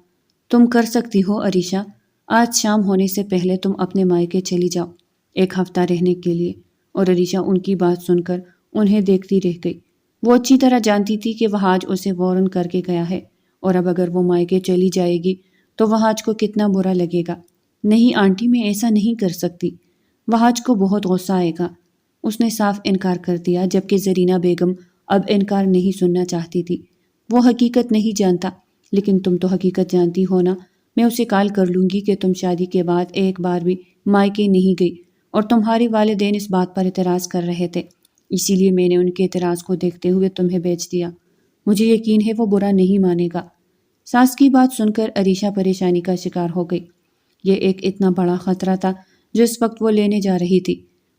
Speaker 1: تم کر سکتی ہو عریشہ، آج شام ہونے سے پہلے تم اپنے مائکے چلی جاؤ 1 ہفتہ رہنے کے لیے۔ اور عریشہ ان کی بات سن کر انہیں دیکھتی رہ گئی۔ وہ اچھی طرح جانتی تھی کہ وہاج اسے وارن کر کے گیا ہے، اور اب اگر وہ مائکے چلی جائے گی تو وہاج کو کتنا برا لگے گا۔ نہیں آنٹی، میں ایسا نہیں کر سکتی، وہاج کو بہت غصہ آئے گا۔ اس نے صاف انکار کر دیا، جبکہ زرینہ بیگم اب انکار نہیں سننا چاہتی تھی۔ وہ حقیقت نہیں جانتا، لیکن تم تو حقیقت جانتی ہو نا۔ میں اسے کال کر لوں گی کہ تم شادی کے بعد ایک بار بھی مائکے نہیں گئی، اور تمہارے والدین اس بات پر اعتراض کر رہے تھے، اسی لیے میں نے ان کے اعتراض کو دیکھتے ہوئے تمہیں بھیج دیا۔ مجھے یقین ہے وہ برا نہیں مانے گا۔ ساس کی بات سن کر عریشہ پریشانی کا شکار ہو گئی۔ یہ ایک اتنا بڑا خطرہ تھا جو اس وقت وہ لینے جا رہی تھی۔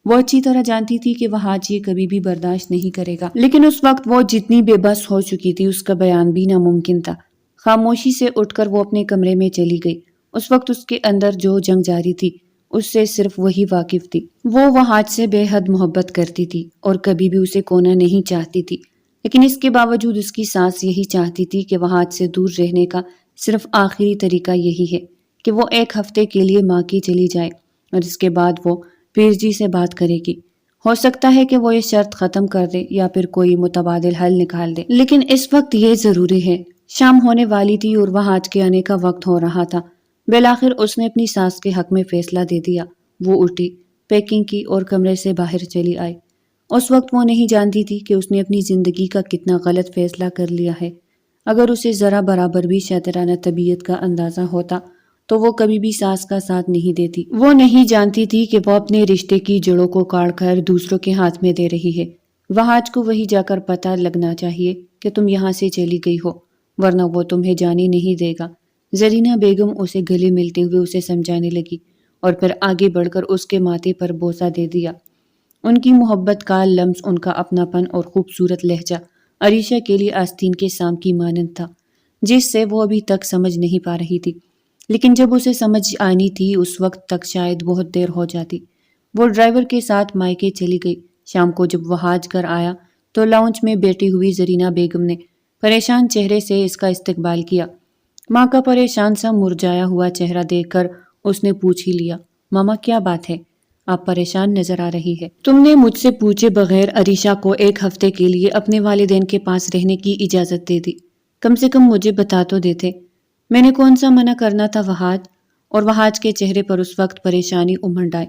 Speaker 1: وہ اچھی طرح جانتی تھی کہ وہاج یہ کبھی بھی برداشت نہیں کرے گا، لیکن اس وقت وہ جتنی بے بس ہو چکی تھی اس کا بیان بھی ناممکن تھا۔ خاموشی سے اٹھ کر وہ اپنے کمرے میں چلی گئی۔ اس وقت اس کے اندر جو جنگ جاری تھی اس سے صرف وہی واقف تھی۔ وہ وہاج سے بے حد محبت کرتی تھی اور کبھی بھی اسے کھونا نہیں چاہتی تھی، لیکن اس کے باوجود اس کی سانس یہی چاہتی تھی کہ وہاج سے دور رہنے کا صرف آخری طریقہ یہی ہے کہ وہ ایک ہفتے کے لیے ماں کی چلی جائے اور اس کے بعد وہ پیر جی سے بات کرے گی۔ ہو سکتا ہے کہ وہ یہ شرط ختم کر دے یا پھر کوئی متبادل حل نکال دے، لیکن اس وقت یہ ضروری ہے۔ شام ہونے والی تھی اور وہاج کے آنے کا وقت ہو رہا تھا۔ بالآخر اس نے اپنی ساس کے حق میں فیصلہ دے دیا۔ وہ اٹھی، پیکنگ کی اور کمرے سے باہر چلی آئی۔ اس وقت وہ نہیں جانتی تھی کہ اس نے اپنی زندگی کا کتنا غلط فیصلہ کر لیا ہے۔ اگر اسے ذرا برابر بھی شیطانہ طبیعت کا اندازہ ہوتا تو وہ کبھی بھی ساس کا ساتھ نہیں دیتی۔ وہ نہیں جانتی تھی کہ وہ اپنے رشتے کی جڑوں کو کاٹ کر دوسروں کے ہاتھ میں دے رہی ہے۔ وہاج کو وہی جا کر پتہ لگنا چاہیے کہ تم یہاں سے چلی گئی ہو، ورنہ وہ تمہیں جانے نہیں دے گا۔ زرینہ بیگم اسے گلے ملتے ہوئے اسے سمجھانے لگی اور پھر آگے بڑھ کر اس کے ماتھے پر بوسہ دے دیا۔ ان کی محبت کا لمس، ان کا اپناپن اور خوبصورت لہجہ عریشہ کے لیے آستین کے سام کی مانند تھا، جس سے وہ ابھی تک سمجھ نہیں پا رہی تھی، لیکن جب اسے سمجھ آنی تھی اس وقت تک شاید بہت دیر ہو جاتی۔ وہ ڈرائیور کے ساتھ مائکے چلی گئی۔ شام کو جب وہاج گھر آیا تو لاؤنج میں بیٹھی ہوئی زرینہ بیگم نے پریشان چہرے سے اس کا استقبال کیا۔ ماں کا پریشان سا مرجھایا ہوا چہرہ دیکھ کر اس نے پوچھ ہی لیا، ماما کیا بات ہے؟ آپ پریشان نظر آ رہی ہے۔ تم نے مجھ سے پوچھے بغیر عریشہ کو ایک ہفتے کے لیے اپنے والدین کے پاس رہنے کی اجازت دے دی۔ کم سے کم مجھے بتا تو دیتے۔ میں نے کون سا منع کرنا تھا وہاج؟ اور وہاج کے چہرے پر اس وقت پریشانی امنڈ آئی۔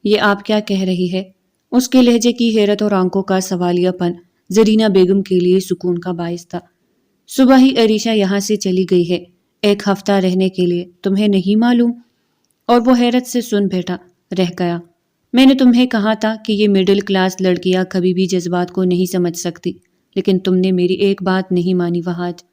Speaker 1: یہ آپ کیا کہہ رہی ہے؟ اس کے لہجے کی حیرت اور آنکھوں کا سوالیہ پن زرینہ بیگم کے لیے سکون کا باعث تھا۔ صبح ہی عریشہ یہاں سے چلی گئی ہے، ایک ہفتہ رہنے کے لیے، تمہیں نہیں معلوم؟ اور وہ حیرت سے سن بیٹھا رہ گیا۔ میں نے تمہیں کہا تھا کہ یہ مڈل کلاس لڑکیاں کبھی بھی جذبات کو نہیں سمجھ سکتی، لیکن تم نے میری ایک بات نہیں مانی وہاج۔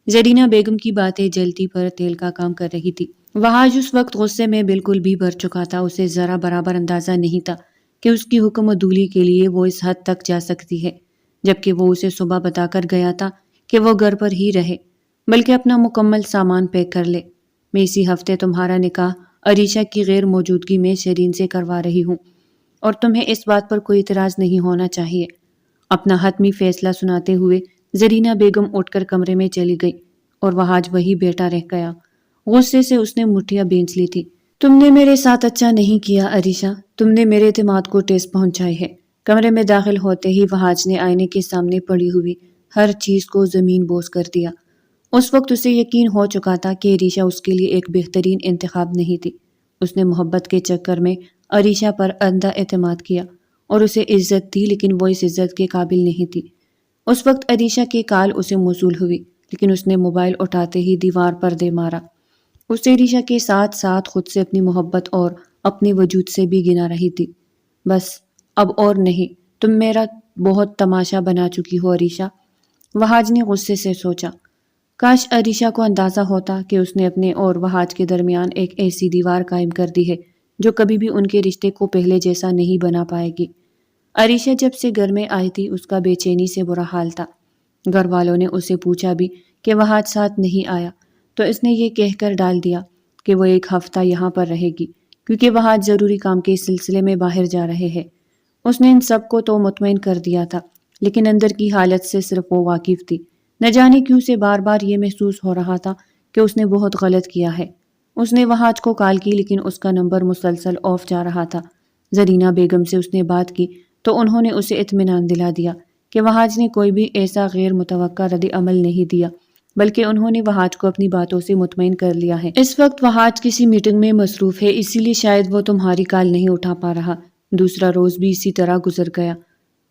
Speaker 1: زرینہ بیگم کی باتیں جلتی پر تیل کا کام کر رہی تھی۔ وہاج اس وقت غصے میں بالکل بھی بھر چکا تھا۔ اسے ذرا برابر اندازہ نہیں تھا کہ اس کی حکم عدولی کے لیے وہ اس حد تک جا سکتی ہے، جبکہ وہ اسے صبح بتا کر گیا تھا کہ وہ گھر پر ہی رہے، بلکہ اپنا مکمل سامان پیک کر لے۔ میں اسی ہفتے تمہارا نکاح عریشہ کی غیر موجودگی میں شیرین سے کروا رہی ہوں، اور تمہیں اس بات پر کوئی اعتراض نہیں ہونا چاہیے۔ اپنا حتمی فیصلہ سناتے ہوئے زرینہ بیگم اٹھ کر کمرے میں چلی گئی اور وہاج وہی بیٹا رہ گیا۔ غصے سے اس نے مٹھیاں بھینچ لی تھی۔ تم نے میرے ساتھ اچھا نہیں کیا عریشہ، تم نے میرے اعتماد کو ٹھیس پہنچائی ہے۔ کمرے میں داخل ہوتے ہی وہاج نے آئینے کے سامنے پڑی ہوئی ہر چیز کو زمین بوس کر دیا۔ اس وقت اسے یقین ہو چکا تھا کہ عریشہ اس کے لیے ایک بہترین انتخاب نہیں تھی۔ اس نے محبت کے چکر میں عریشہ پر اندھا اعتماد کیا اور اسے عزت دی، لیکن وہ اس عزت کے قابل نہیں تھی۔ اس وقت عریشہ کے کال اسے موصول ہوئی، لیکن اس نے موبائل اٹھاتے ہی دیوار پر دے مارا۔ اسے عریشہ کے ساتھ ساتھ خود سے اپنی محبت اور اپنے وجود سے بھی گنا رہی تھی۔ بس اب اور نہیں، تم میرا بہت تماشا بنا چکی ہو عریشہ، وہاج نے غصے سے سوچا۔ کاش عریشہ کو اندازہ ہوتا کہ اس نے اپنے اور وہاج کے درمیان ایک ایسی دیوار قائم کر دی ہے جو کبھی بھی ان کے رشتے کو پہلے جیسا نہیں بنا پائے گی۔ عریشہ جب سے گھر میں آئی تھی اس کا بے چینی سے برا حال تھا۔ گھر والوں نے اسے پوچھا بھی کہ وہاج ساتھ نہیں آیا تو اس نے یہ کہہ کر ڈال دیا کہ وہ ایک ہفتہ یہاں پر رہے گی کیونکہ وہاج ضروری کام کے سلسلے میں باہر جا رہے ہیں۔ اس نے ان سب کو تو مطمئن کر دیا تھا، لیکن اندر کی حالت سے صرف وہ واقف تھی۔ نہ جانے کیوں سے بار بار یہ محسوس ہو رہا تھا کہ اس نے بہت غلط کیا ہے۔ اس نے وہاج کو کال کی لیکن اس کا نمبر مسلسل آف جا رہا تھا۔ زرینہ بیگم سے اس نے بات کی تو انہوں نے اسے اطمینان دلا دیا کہ وہاج نے کوئی بھی ایسا غیر متوقع رد عمل نہیں دیا، بلکہ انہوں نے وہاج کو اپنی باتوں سے مطمئن کر لیا ہے۔ اس وقت وہاج کسی میٹنگ میں مصروف ہے، اسی لیے شاید وہ تمہاری کال نہیں اٹھا پا رہا۔ دوسرا روز بھی اسی طرح گزر گیا۔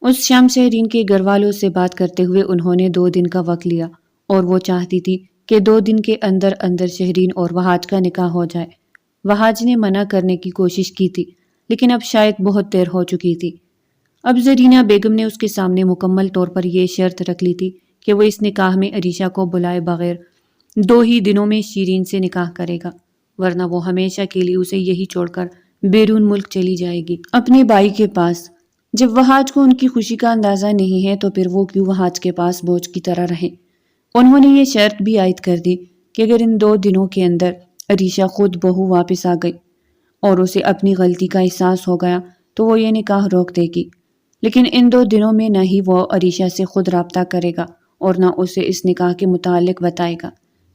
Speaker 1: اس شام شہرین کے گھر والوں سے بات کرتے ہوئے انہوں نے 2 دن کا وقت لیا اور وہ چاہتی تھی کہ 2 دن کے اندر اندر شہرین اور وہاج کا نکاح ہو جائے۔ وہاج نے منع کرنے کی کوشش کی تھی، لیکن اب شاید بہت دیر ہو چکی تھی۔ اب زرینہ بیگم نے اس کے سامنے مکمل طور پر یہ شرط رکھ لی تھی کہ وہ اس نکاح میں عریشہ کو بلائے بغیر 2 ہی دنوں میں شیرین سے نکاح کرے گا، ورنہ وہ ہمیشہ کے لیے اسے یہی چھوڑ کر بیرون ملک چلی جائے گی، اپنے بھائی کے پاس۔ جب وہاج کو ان کی خوشی کا اندازہ نہیں ہے تو پھر وہ کیوں وہاج کے پاس بوجھ کی طرح رہیں؟ انہوں نے یہ شرط بھی عائد کر دی کہ اگر ان 2 دنوں کے اندر عریشہ خود بہو واپس آ گئی اور اسے اپنی غلطی کا احساس ہو گیا تو وہ یہ نکاح روک دے گی، لیکن ان 2 دنوں میں نہ ہی وہ عریشہ سے خود رابطہ کرے گا اور نہ اسے اس نکاح کے متعلق بتائے گا،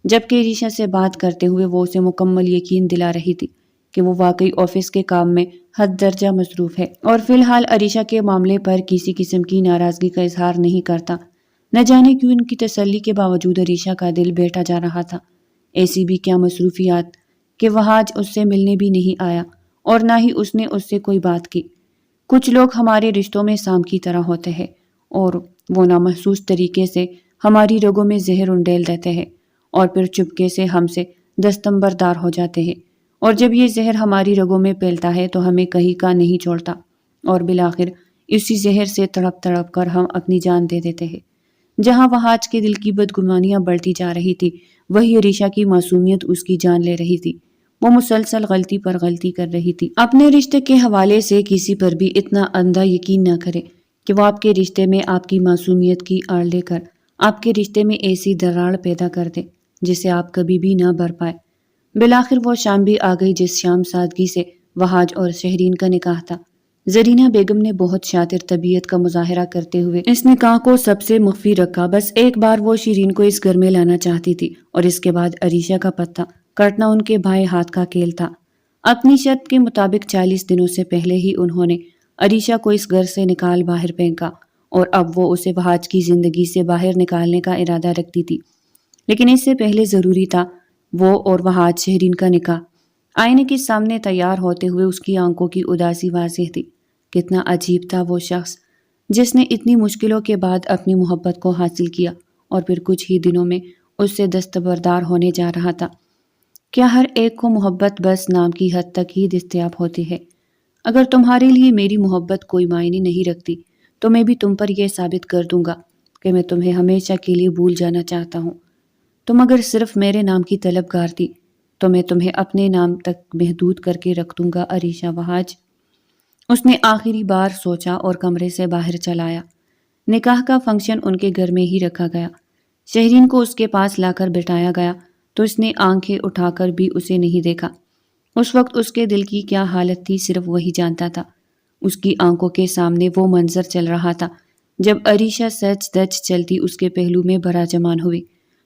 Speaker 1: جبکہ عریشہ سے بات کرتے ہوئے وہ اسے مکمل یقین دلا رہی تھی کہ وہ واقعی آفس کے کام میں حد درجہ مصروف ہے اور فی الحال عریشہ کے معاملے پر کسی قسم کی ناراضگی کا اظہار نہیں کرتا۔ نہ جانے کیوں ان کی تسلی کے باوجود عریشہ کا دل بیٹھا جا رہا تھا۔ ایسی بھی کیا مصروفیات کہ وہ آج اس سے ملنے بھی نہیں آیا اور نہ ہی اس نے اس سے کوئی بات کی۔ کچھ لوگ ہمارے رشتوں میں سام کی طرح ہوتے ہیں اور وہ نامحسوس طریقے سے ہماری رگوں میں زہر انڈیل دیتے ہیں اور پھر چپکے سے ہم سے دستمبردار ہو جاتے ہیں، اور جب یہ زہر ہماری رگوں میں پھیلتا ہے تو ہمیں کہیں کا نہیں چھوڑتا اور بالآخر اسی زہر سے تڑپ تڑپ کر ہم اپنی جان دے دیتے ہیں۔ جہاں وہاج کے دل کی بدگمانیاں بڑھتی جا رہی تھی، وہی عریشہ کی معصومیت اس کی جان لے رہی تھی۔ وہ مسلسل غلطی پر غلطی کر رہی تھی۔ اپنے رشتے کے حوالے سے کسی پر بھی اتنا اندھا یقین نہ کرے کہ وہ آپ کے رشتے میں آپ کی معصومیت کی آڑ لے کر آپ کے رشتے میں ایسی دراڑ پیدا کر دے جسے آپ کبھی بھی نہ بھر پائے۔ بالآخر وہ شام بھی آ گئی جس شام سادگی سے وہاج اور شہرین کا نکاح تھا۔ زرینہ بیگم نے بہت شاطر طبیعت کا مظاہرہ کرتے ہوئے اس نکاح کو سب سے مخفی رکھا۔ بس ایک بار وہ شیرین کو اس گھر میں لانا چاہتی تھی اور اس کے بعد عریشہ کا پتہ کٹنا ان کے بھائی ہاتھ کا کھیل تھا۔ اپنی شرط کے مطابق 40 دنوں سے پہلے ہی انہوں نے عریشہ کو اس گھر سے نکال باہر پھینکا اور اب وہ اسے وہاج کی زندگی سے باہر نکالنے کا ارادہ رکھتی تھی، لیکن اس سے پہلے ضروری تھا وہ اور وہاج شہرین کا نکاح۔ آئینے کے سامنے تیار ہوتے ہوئے اس کی آنکھوں کی اداسی واضح تھی۔ کتنا عجیب تھا وہ شخص جس نے اتنی مشکلوں کے بعد اپنی محبت کو حاصل کیا اور پھر کچھ ہی دنوں میں اس سے دستبردار ہونے جا رہا تھا۔ کیا ہر ایک کو محبت بس نام کی حد تک ہی دستیاب ہوتی ہے؟ اگر تمہارے لیے میری محبت کوئی معنی نہیں رکھتی تو میں بھی تم پر یہ ثابت کر دوں گا کہ میں تمہیں ہمیشہ کے لیے بھول جانا چاہتا ہوں۔ تم اگر صرف میرے نام کی طلبگار تھی تو میں تمہیں اپنے نام تک محدود کر کے رکھ دوں گا عریشہ وہاج۔ اس نے آخری بار سوچا اور کمرے سے باہر چلا آیا۔ نکاح کا فنکشن ان کے گھر میں ہی رکھا گیا۔ شہرین کو اس کے پاس لا کر بٹھایا گیا تو اس نے آنکھیں اٹھا کر بھی اسے نہیں دیکھا۔ اس وقت اس کے دل کی کیا حالت تھی صرف وہی جانتا تھا۔ اس کی آنکھوں کے سامنے وہ منظر چل رہا تھا جب عریشہ سچ دچ چلتی اس کے پہلو میں براجمان ہوئی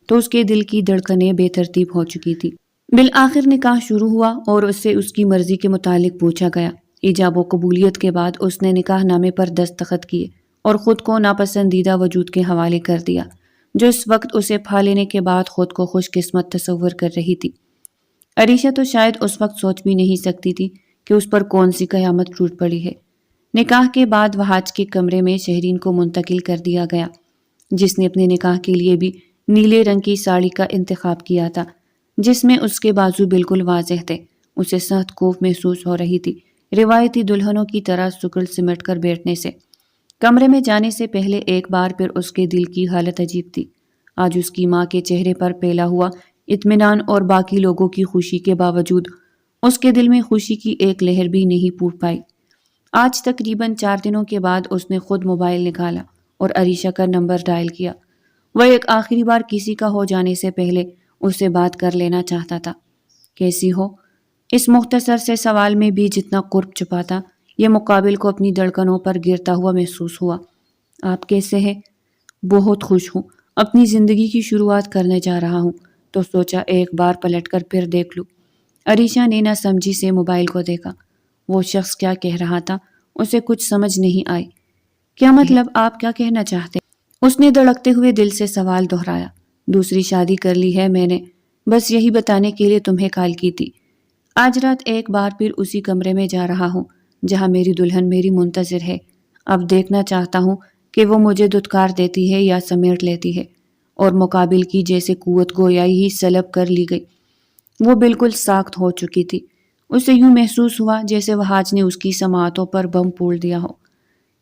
Speaker 1: تو اس کے دل کی دھڑکنیں بے ترتیب ہو چکی تھی۔ بالآخر نکاح شروع ہوا اور اس سے اس کی مرضی کے متعلق پوچھا گیا۔ ایجاب و قبولیت کے بعد اس نے نکاح نامے پر دستخط کیے اور خود کو ناپسندیدہ وجود کے حوالے کر دیا جو اس وقت اسے پھا لینے کے بعد خود کو خوش قسمت تصور کر رہی تھی۔ عریشہ تو شاید اس وقت سوچ بھی نہیں سکتی تھی کہ اس پر کون سی قیامت ٹوٹ پڑی ہے۔ نکاح کے بعد وہاج کے کمرے میں شہرین کو منتقل کر دیا گیا جس نے اپنے نکاح کے لیے بھی نیلے رنگ کی ساڑی کا انتخاب کیا تھا جس میں اس کے بازو بالکل واضح تھے۔ اسے سخت خوف محسوس ہو رہی تھی روایتی دلہنوں کی طرح سکڑ سمٹ کر بیٹھنے سے۔ کمرے میں جانے سے پہلے ایک بار پھر اس کے دل کی حالت عجیب تھی۔ آج اس کی ماں کے چہرے پر پھیلا ہوا اطمینان اور باقی لوگوں کی خوشی کے باوجود اس کے دل میں خوشی کی ایک لہر بھی نہیں پھوٹ پائی۔ آج تقریباً 4 دنوں کے بعد اس نے خود موبائل نکالا اور عریشہ کا نمبر ڈائل کیا۔ وہ ایک آخری بار کسی کا ہو جانے سے پہلے اس سے بات کر لینا چاہتا تھا۔ کیسی ہو؟ اس مختصر سے سوال میں بھی جتنا قرب چھپا تھا یہ مقابل کو اپنی دھڑکنوں پر گرتا ہوا محسوس ہوا۔ آپ کیسے ہیں؟ بہت خوش ہوں، اپنی زندگی کی شروعات کرنے جا رہا ہوں تو سوچا ایک بار پلٹ کر پھر دیکھ لوں۔ عریشہ نے نہ سمجھی سے موبائل کو دیکھا۔ وہ شخص کیا کہہ رہا تھا اسے کچھ سمجھ نہیں آئی۔ کیا مطلب؟ آپ کیا کہنا چاہتے؟ اس نے دھڑکتے ہوئے دل سے سوال دہرایا۔ دوسری شادی کر لی ہے میں نے، بس یہی بتانے کے لیے تمہیں کال کی تھی۔ آج رات ایک بار پھر اسی کمرے میں جا رہا ہوں جہاں میری دلہن میری منتظر ہے۔ اب دیکھنا چاہتا ہوں کہ وہ مجھے دھتکار دیتی ہے یا سمیٹ لیتی ہے، اور مقابل کی جیسے قوت گویائی ہی سلب کر لی گئی۔ وہ بالکل ساخت ہو چکی تھی۔ اسے یوں محسوس ہوا جیسے وہاج نے اس کی سماعتوں پر بم پھوڑ دیا ہو۔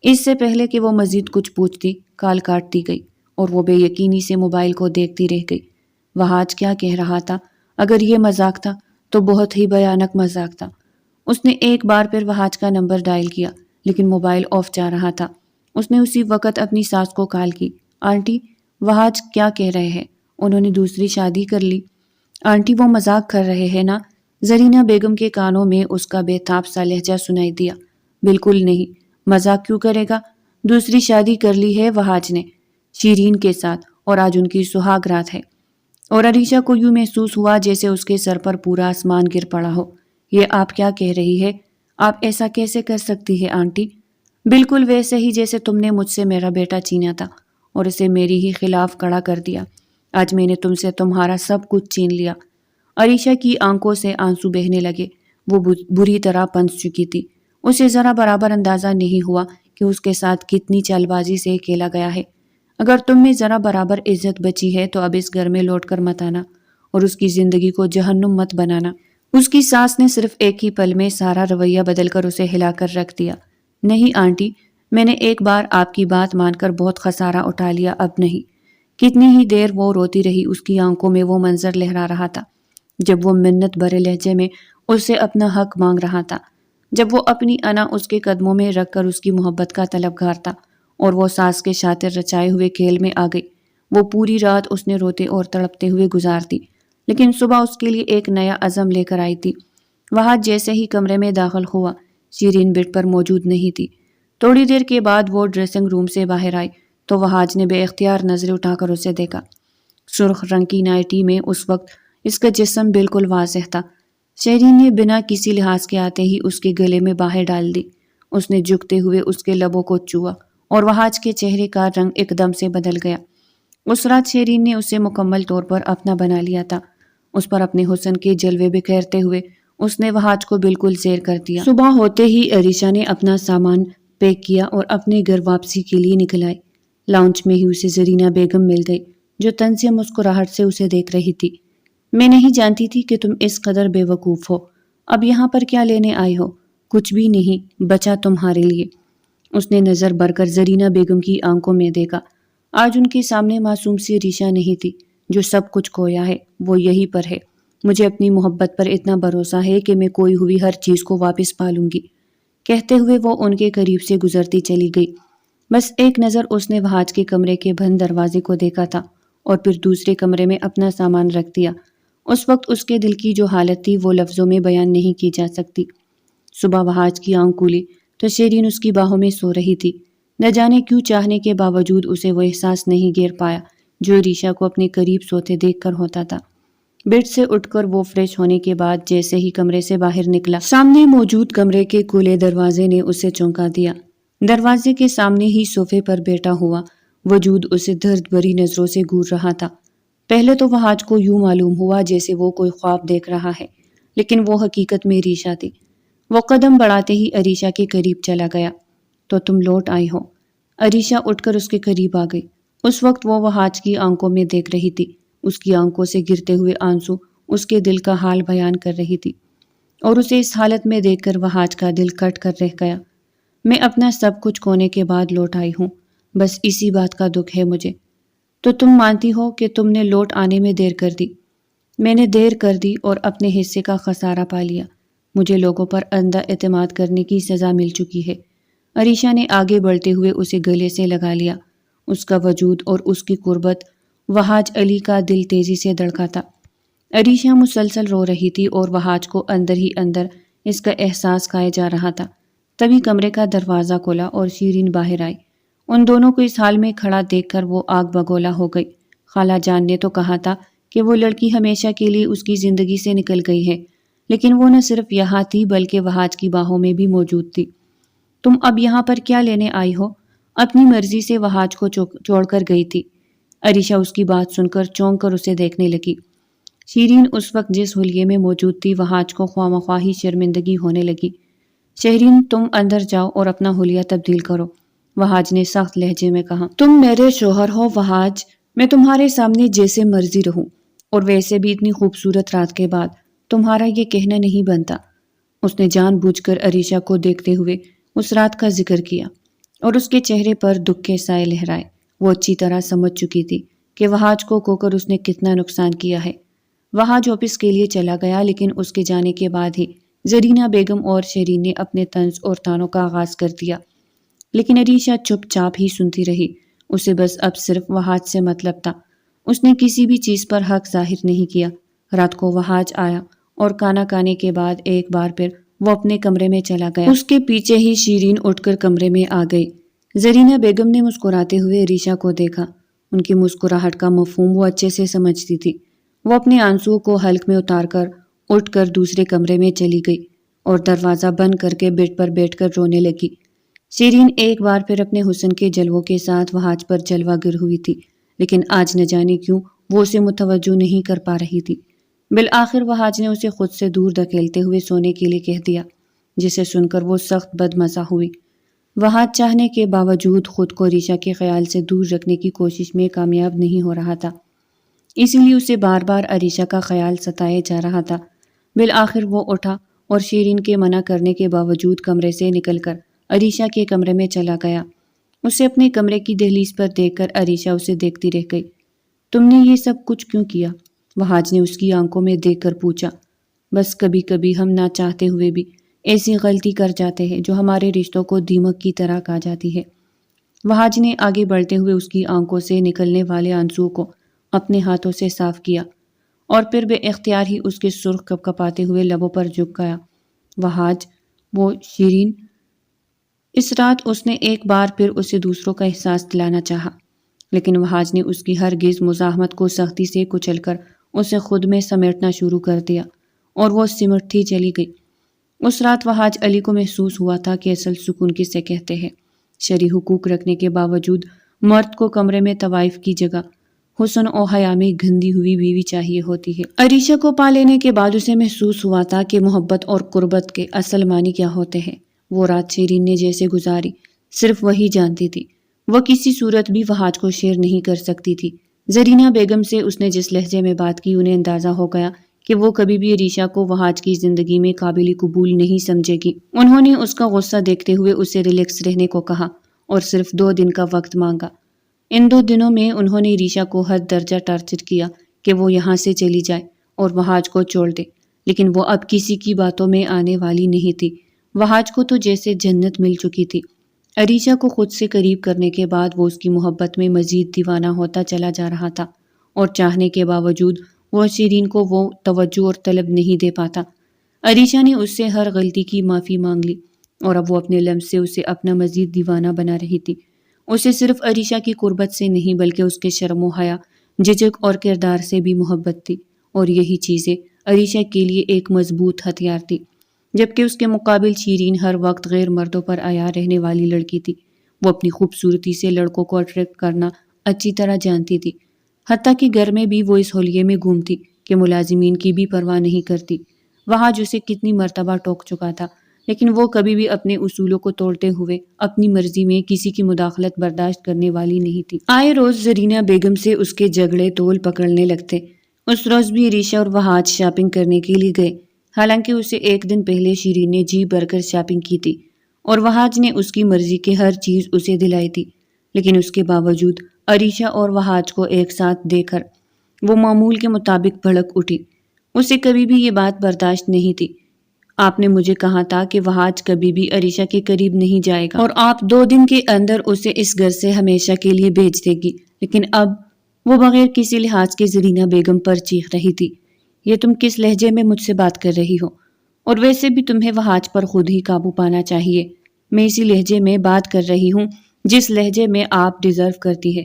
Speaker 1: اس سے پہلے کہ وہ مزید کچھ پوچھتی کال کاٹ دی گئی اور وہ بے یقینی سے موبائل کو دیکھتی رہ گئی۔ وہاج کیا کہہ رہا تھا؟ اگر یہ مذاق تھا تو بہت ہی بھیانک مذاق تھا۔ اس نے ایک بار پھر وہاج کا نمبر ڈائل کیا لیکن موبائل آف جا رہا تھا۔ اس نے اسی وقت اپنی ساس کو کال کی۔ آنٹی، وہاج کیا کہہ رہے ہیں؟ انہوں نے دوسری شادی کر لی۔ آنٹی وہ مذاق کر رہے ہیں نا؟ زرینہ بیگم کے کانوں میں اس کا بے تاب سا لہجہ سنائی دیا۔ بالکل نہیں، مذاق کیوں کرے گا؟ دوسری شادی کر لی ہے وہاج نے، شیرین کے ساتھ، اور آج ان کی سہاگ رات ہے۔ اور عریشہ کو یوں محسوس ہوا جیسے اس کے سر پر پورا آسمان گر پڑا ہو۔ یہ آپ کیا کہہ رہی ہے؟ آپ ایسا کیسے کر سکتی ہے آنٹی؟ بالکل ویسے ہی جیسے تم نے مجھ سے میرا بیٹا چھینا تھا اور اسے میری ہی خلاف کھڑا کر دیا۔ آج میں نے تم سے تمہارا سب کچھ چھین لیا۔ عریشہ کی آنکھوں سے آنسو بہنے لگے۔ وہ بری طرح پنس چکی تھی۔ اسے ذرا برابر اندازہ نہیں ہوا کہ اس کے ساتھ کتنی چال بازی سے کھیلا گیا ہے۔ اگر تم میں ذرا برابر عزت بچی ہے تو اب اس گھر میں لوٹ کر مت آنا اور اس کی زندگی کو جہنم مت بنانا۔ اس کی ساس نے صرف ایک ہی پل میں سارا رویہ بدل کر اسے ہلا کر رکھ دیا۔ نہیں آنٹی، میں نے ایک بار آپ کی بات مان کر بہت خسارہ اٹھا لیا، اب نہیں۔ کتنی ہی دیر وہ روتی رہی۔ اس کی آنکھوں میں وہ منظر لہرا رہا تھا جب وہ منت بھرے لہجے میں اس سے اپنا حق مانگ رہا تھا، جب وہ اپنی انا اس کے قدموں میں رکھ کر اس کی محبت کا طلبگار تھا، اور وہ ساس کے شاطر رچائے ہوئے کھیل میں آ گئی۔ وہ پوری رات اس نے روتے اور تڑپتے ہوئے گزار دی، لیکن صبح اس کے لیے ایک نیا عزم لے کر آئی تھی۔ وہاج جیسے ہی کمرے میں داخل ہوا، شیرین بیڈ پر موجود نہیں تھی۔ تھوڑی دیر کے بعد وہ ڈریسنگ روم سے باہر آئی تو وہاج نے بے اختیار نظریں اٹھا کر اسے دیکھا۔ سرخ رنگ کی نائٹی میں اس وقت اس کا جسم بالکل واضح تھا۔ شیرین نے بنا کسی لحاظ کے آتے ہی اس کے گلے میں باہیں ڈال دی۔ اس نے جھکتے ہوئے اس کے لبوں کو چوما اور وہاج کے چہرے کا رنگ ایک دم سے بدل گیا۔ اس رات شیرین نے اسے مکمل طور پر اپنا بنا لیا تھا۔ اس پر اپنے حسن کے جلوے بکھیرتے ہوئے اس نے وہاج کو بالکل زیر کر دیا۔ صبح ہوتے ہی عریشہ نے اپنا سامان پیک کیا اور اپنے گھر واپسی کے لیے نکل آئی۔ لاؤنج میں ہی اسے زرینہ بیگم مل گئی جو طنزیہ مسکراہٹ سے اسے دیکھ رہی تھی۔ میں نہیں جانتی تھی کہ تم اس قدر بے وقوف ہو۔ اب یہاں پر کیا لینے آئے ہو؟ کچھ بھی نہیں بچا تمہارے لیے۔ اس نے نظر بھر کر زرینہ بیگم کی آنکھوں میں دیکھا۔ آج ان کے سامنے معصوم سی عریشہ نہیں تھی جو سب کچھ کھویا ہے، وہ یہی پر ہے۔ مجھے اپنی محبت پر اتنا بھروسہ ہے کہ میں کوئی ہوئی ہر چیز کو واپس پا لوں گی۔ کہتے ہوئے وہ ان کے قریب سے گزرتی چلی گئی۔ بس ایک نظر اس نے وہاج کے کمرے کے بند دروازے کو دیکھا تھا اور پھر دوسرے کمرے میں اپنا سامان رکھ دیا۔ اس وقت اس کے دل کی جو حالت تھی وہ لفظوں میں بیان نہیں کی جا سکتی۔ صبح وہاج کی آنکھ کھلی تو شیرین اس کی باہوں میں سو رہی تھی۔ نہ جانے کیوں چاہنے کے باوجود اسے وہ احساس نہیں گیر پایا جو عریشہ کو اپنے قریب سوتے دیکھ کر ہوتا تھا۔ بیڈ سے اٹھ کر وہ فریش ہونے کے بعد جیسے ہی کمرے سے باہر نکلا، سامنے موجود کمرے کے کھلے دروازے نے اسے چونکا دیا۔ دروازے کے سامنے ہی صوفے پر بیٹھا ہوا وجود اسے درد بھری نظروں سے گھور رہا تھا۔ پہلے تو وہاج کو یوں معلوم ہوا جیسے وہ کوئی خواب دیکھ رہا ہے، لیکن وہ حقیقت میں عریشہ تھی۔ وہ قدم بڑھاتے ہی عریشہ کے قریب چلا گیا۔ تو تم لوٹ آئی ہو؟ عریشہ اٹھ کر اس کے قریب آ گئی۔ اس وقت وہ وہاج کی آنکھوں میں دیکھ رہی تھی۔ اس کی آنکھوں سے گرتے ہوئے آنسو اس کے دل کا حال بیان کر رہی تھی، اور اسے اس حالت میں دیکھ کر وہاج کا دل کٹ کر رہ گیا۔ میں اپنا سب کچھ کھونے کے بعد لوٹ آئی ہوں، بس اسی بات کا دکھ ہے مجھے۔ تو تم مانتی ہو کہ تم نے لوٹ آنے میں دیر کر دی؟ میں نے دیر کر دی اور اپنے حصے کا خسارہ پا لیا۔ مجھے لوگوں پر اندھا اعتماد کرنے کی سزا مل چکی ہے۔ عریشہ نے آگے بڑھتے ہوئے اسے گلے سے لگا لیا۔ اس کا وجود اور اس کی قربت وہاج علی کا دل تیزی سے دھڑکا تھا۔ عریشہ مسلسل رو رہی تھی اور وہاج کو اندر ہی اندر اس کا احساس کھائے جا رہا تھا۔ تبھی کمرے کا دروازہ کھلا اور شیرین باہر آئی۔ ان دونوں کو اس حال میں کھڑا دیکھ کر وہ آگ بگولا ہو گئی۔ خالہ جان نے تو کہا تھا کہ وہ لڑکی ہمیشہ کے لیے اس کی زندگی سے نکل گئی ہے، لیکن وہ نہ صرف یہاں تھی بلکہ وہاج کی باہوں میں بھی موجود تھی۔ تم اب یہاں پر کیا لینے آئی ہو؟ اپنی مرضی سے وہاج کو چھوڑ کر گئی تھی۔ عریشہ اس کی بات سن کر چونک کر اسے دیکھنے لگی۔ شیرین اس وقت جس حلیے میں موجود تھی وہاج کو خواہ مخواہ ہی شرمندگی ہونے لگی۔ شہرین تم اندر جاؤ اور اپنا حلیہ تبدیل کرو، وہاج نے سخت لہجے میں کہا۔ تم میرے شوہر ہو وہاج، میں تمہارے سامنے جیسے مرضی رہوں، اور ویسے بھی اتنی خوبصورت رات کے بعد تمہارا یہ کہنا نہیں بنتا۔ اس نے جان بوجھ کر عریشہ کو دیکھتے ہوئے اس رات کا ذکر کیا اور اس کے چہرے پر دکھ کے سائے لہرائے۔ وہ اچھی طرح سمجھ چکی تھی کہ وہاج کو کھو کر اس نے کتنا نقصان کیا ہے۔ وہاج آفس کے لیے چلا گیا، لیکن اس کے جانے کے بعد ہی زرینہ بیگم اور شیرین نے اپنے طنز اور تانوں کا آغاز کر دیا، لیکن عریشہ چپ چاپ ہی سنتی رہی۔ اسے بس اب صرف وہاج سے مطلب تھا۔ اس نے کسی بھی چیز پر حق ظاہر نہیں کیا۔ رات کو وہاج آیا اور کھانا کھانے کے بعد ایک بار پھر وہ اپنے کمرے میں چلا گیا۔ اس کے پیچھے ہی شیرین اٹھ کر کمرے میں آ گئی۔ زرینہ بیگم نے مسکراتے ہوئے عریشہ کو دیکھا۔ ان کی مسکراہٹ کا مفہوم وہ اچھے سے سمجھتی تھی۔ وہ اپنے آنسوؤں کو حلق میں اتار کر اٹھ کر دوسرے کمرے میں چلی گئی اور دروازہ بند کر کے بیڈ پر بیٹھ کر رونے لگی۔ شیرین ایک بار پھر اپنے حسن کے جلووں کے ساتھ وہاج پر جلوہ گر ہوئی تھی، لیکن آج نہ جانے کیوں وہ اسے متوجہ نہیں کر پا رہی تھی۔ بالآخر وہاج نے اسے خود سے دور دھکیلتے ہوئے سونے کے لیے کہہ دیا، جسے سن کر وہ سخت بدمزہ ہوئی۔ وہاج چاہنے کے باوجود خود کو عریشہ کے خیال سے دور رکھنے کی کوشش میں کامیاب نہیں ہو رہا تھا، اسی لیے اسے بار بار عریشہ کا خیال ستائے جا رہا تھا۔ بالآخر وہ اٹھا اور شیرین کے منع کرنے کے باوجود کمرے سے نکل کر عریشہ کے کمرے میں چلا گیا۔ اسے اپنے کمرے کی دہلیز پر دیکھ کر عریشہ اسے دیکھتی رہ گئی۔ تم نے یہ سب کچھ کیوں کیا؟ وہاج نے اس کی آنکھوں میں دیکھ کر پوچھا۔ بس کبھی کبھی ہم نہ چاہتے ہوئے بھی ایسی غلطی کر جاتے ہیں جو ہمارے رشتوں کو دیمک کی طرح کھا جاتی ہے۔ وہاج نے آگے بڑھتے ہوئے اس کی آنکھوں سے نکلنے والے آنسوؤں کو اپنے ہاتھوں سے صاف کیا اور پھر بے اختیار ہی اس کے سرخ کپکپاتے ہوئے لبوں پر جھک گیا۔ وہاج، وہ شیرین۔ اس رات اس نے ایک بار پھر اسے دوسروں کا احساس دلانا چاہا، لیکن وہاج نے اس کی ہرگز مزاحمت کو سختی سے کچل کر اسے خود میں سمیٹنا شروع کر دیا اور وہ سمٹتی چلی گئی۔ اس رات وہاج علی کو محسوس ہوا تھا کہ اصل سکون کسے کہتے ہیں۔ شرعی حقوق رکھنے کے باوجود مرد کو کمرے میں طوائف کی جگہ حسن و حیا میں گندی ہوئی بیوی چاہیے ہوتی ہے۔ عریشہ کو پا لینے کے بعد اسے محسوس ہوا تھا کہ محبت اور قربت کے اصل معنی کیا ہوتے ہیں۔ وہ رات شیرین نے جیسے گزاری صرف وہی جانتی تھی۔ وہ کسی صورت بھی وہاج کو شیئر نہیں کر سکتی تھی۔ زرینہ بیگم سے اس نے جس لہجے میں بات کی انہیں اندازہ ہو گیا کہ وہ کبھی بھی عریشہ کو وہاج کی زندگی میں قابل قبول نہیں سمجھے گی۔ انہوں نے اس کا غصہ دیکھتے ہوئے اسے ریلیکس رہنے کو کہا اور صرف 2 دن کا وقت مانگا۔ ان 2 دنوں میں انہوں نے عریشہ کو حد درجہ ٹارچر کیا کہ وہ یہاں سے چلی جائے اور وہاج کو چھوڑ دے، لیکن وہ اب کسی کی باتوں میں آنے والی نہیں تھی۔ وہاج کو تو جیسے جنت مل چکی تھی۔ عریشہ کو خود سے قریب کرنے کے بعد وہ اس کی محبت میں مزید دیوانہ ہوتا چلا جا رہا تھا، اور چاہنے کے باوجود وہ شیرین کو وہ توجہ اور طلب نہیں دے پاتا۔ عریشہ نے اس سے ہر غلطی کی معافی مانگ لی اور اب وہ اپنے لمس سے اسے اپنا مزید دیوانہ بنا رہی تھی۔ اسے صرف عریشہ کی قربت سے نہیں بلکہ اس کے شرم و حیا، جھجک اور کردار سے بھی محبت تھی، اور یہی چیزیں عریشہ کے لیے ایک مضبوط ہتھیار تھی، جبکہ اس کے مقابل شیرین ہر وقت غیر مردوں پر عیار رہنے والی لڑکی تھی۔ وہ اپنی خوبصورتی سے لڑکوں کو اٹریکٹ کرنا اچھی طرح جانتی تھی، حتیٰ کہ گھر میں بھی وہ اس حلیے میں گھومتی کہ ملازمین کی بھی پرواہ نہیں کرتی۔ وہاں اسے کتنی مرتبہ ٹوک چکا تھا، لیکن وہ کبھی بھی اپنے اصولوں کو توڑتے ہوئے اپنی مرضی میں کسی کی مداخلت برداشت کرنے والی نہیں تھی۔ آئے روز زرینہ بیگم سے اس کے جھگڑے تول پکڑنے لگتے۔ اس روز بھی عریشہ اور وہاج شاپنگ کرنے کے لیے گئے، حالانکہ اسے ایک دن پہلے شیرین نے جی بھر کر شاپنگ کی تھی اور وہاج نے اس کی مرضی کی ہر چیز اسے دلائی تھی، لیکن اس کے باوجود عریشہ اور وہاج کو ایک ساتھ دیکھ کر وہ معمول کے مطابق بھڑک اٹھی۔ اسے کبھی بھی یہ بات برداشت نہیں تھی۔ آپ نے مجھے کہا تھا کہ وہاج کبھی بھی عریشہ کے قریب نہیں جائے گا اور آپ 2 دن کے اندر اسے اس گھر سے ہمیشہ کے لیے بھیج دے گی، لیکن اب وہ بغیر کسی لحاظ کے زرینہ بیگم پر چیخ رہی تھی۔ یہ تم کس لہجے میں مجھ سے بات کر رہی ہو؟ اور ویسے بھی تمہیں وہاج پر خود ہی قابو پانا چاہیے۔ میں اسی لہجے میں بات کر رہی ہوں جس لہجے میں آپ ڈیزرو کرتی ہے۔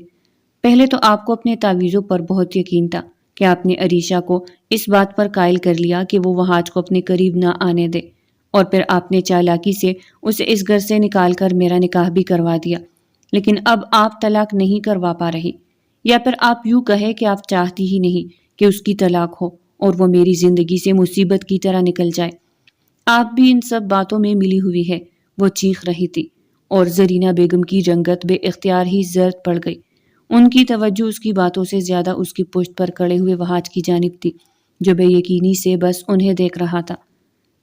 Speaker 1: پہلے تو آپ کو اپنے تعویذوں پر بہت یقین تھا کہ آپ نے عریشہ کو اس بات پر قائل کر لیا کہ وہ وہاج کو اپنے قریب نہ آنے دے، اور پھر آپ نے چالاکی سے اسے اس گھر سے نکال کر میرا نکاح بھی کروا دیا، لیکن اب آپ طلاق نہیں کروا پا رہی، یا پھر آپ یوں کہے کہ آپ چاہتی ہی نہیں کہ اس کی طلاق ہو اور وہ میری زندگی سے مصیبت کی طرح نکل جائے۔ آپ بھی ان سب باتوں میں ملی ہوئی ہے، وہ چیخ رہی تھی، اور زرینہ بیگم کی رنگت بے اختیار ہی زرد پڑ گئی۔ ان کی توجہ اس کی باتوں سے زیادہ اس کی پشت پر کھڑے ہوئے وہاج کی جانب تھی، جو بے یقینی سے بس انہیں دیکھ رہا تھا۔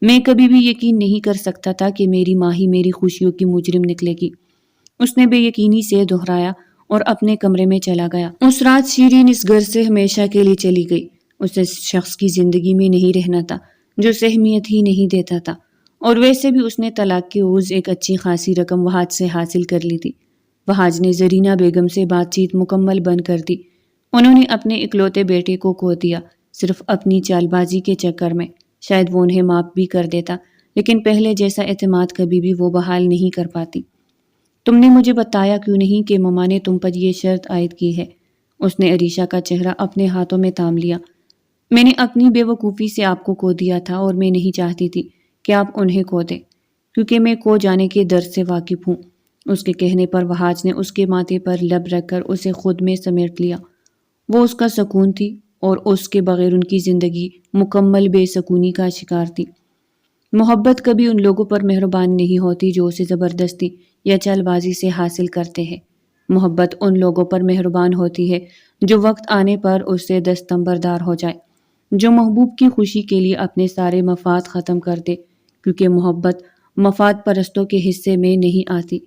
Speaker 1: میں کبھی بھی یقین نہیں کر سکتا تھا کہ میری ماں ہی میری خوشیوں کی مجرم نکلے گی، اس نے بے یقینی سے دہرایا اور اپنے کمرے میں چلا گیا۔ اس رات شیرین اس گھر سے ہمیشہ کے لیے چلی گئی۔ اسے شخص کی زندگی میں نہیں رہنا تھا جو سہمیت ہی نہیں دیتا تھا، اور ویسے بھی اس نے طلاق کے عوض ایک اچھی خاصی رقم وہاج سے حاصل کر لی تھی۔ وہاج نے زرینہ بیگم سے بات چیت مکمل بند کر دی۔ انہوں نے اپنے اکلوتے بیٹے کو کھو دیا، صرف اپنی چال بازی کے چکر میں۔ شاید وہ انہیں معاف بھی کر دیتا، لیکن پہلے جیسا اعتماد کبھی بھی وہ بحال نہیں کر پاتی۔ تم نے مجھے بتایا کیوں نہیں کہ مما نے تم پر یہ شرط عائد کی ہے؟ اس نے عریشہ کا چہرہ اپنے ہاتھوں میں تھام لیا۔ میں نے اپنی بے وقوفی سے آپ کو کھو دیا تھا، اور میں نہیں چاہتی تھی کہ آپ انہیں کھو دیں، کیونکہ میں کھو جانے کے درد سے واقف ہوں۔ اس کے کہنے پر وہاج نے اس کے ماتھے پر لب رکھ کر اسے خود میں سمیٹ لیا۔ وہ اس کا سکون تھی، اور اس کے بغیر ان کی زندگی مکمل بے سکونی کا شکار تھی۔ محبت کبھی ان لوگوں پر مہربان نہیں ہوتی جو اسے زبردستی یا چال بازی سے حاصل کرتے ہیں۔ محبت ان لوگوں پر مہربان ہوتی ہے جو وقت آنے پر اس سے دستبردار ہو جائے، جو محبوب کی خوشی کے لیے اپنے سارے مفاد ختم کر دے، کیونکہ محبت مفاد پرستوں کے حصے میں نہیں آتی۔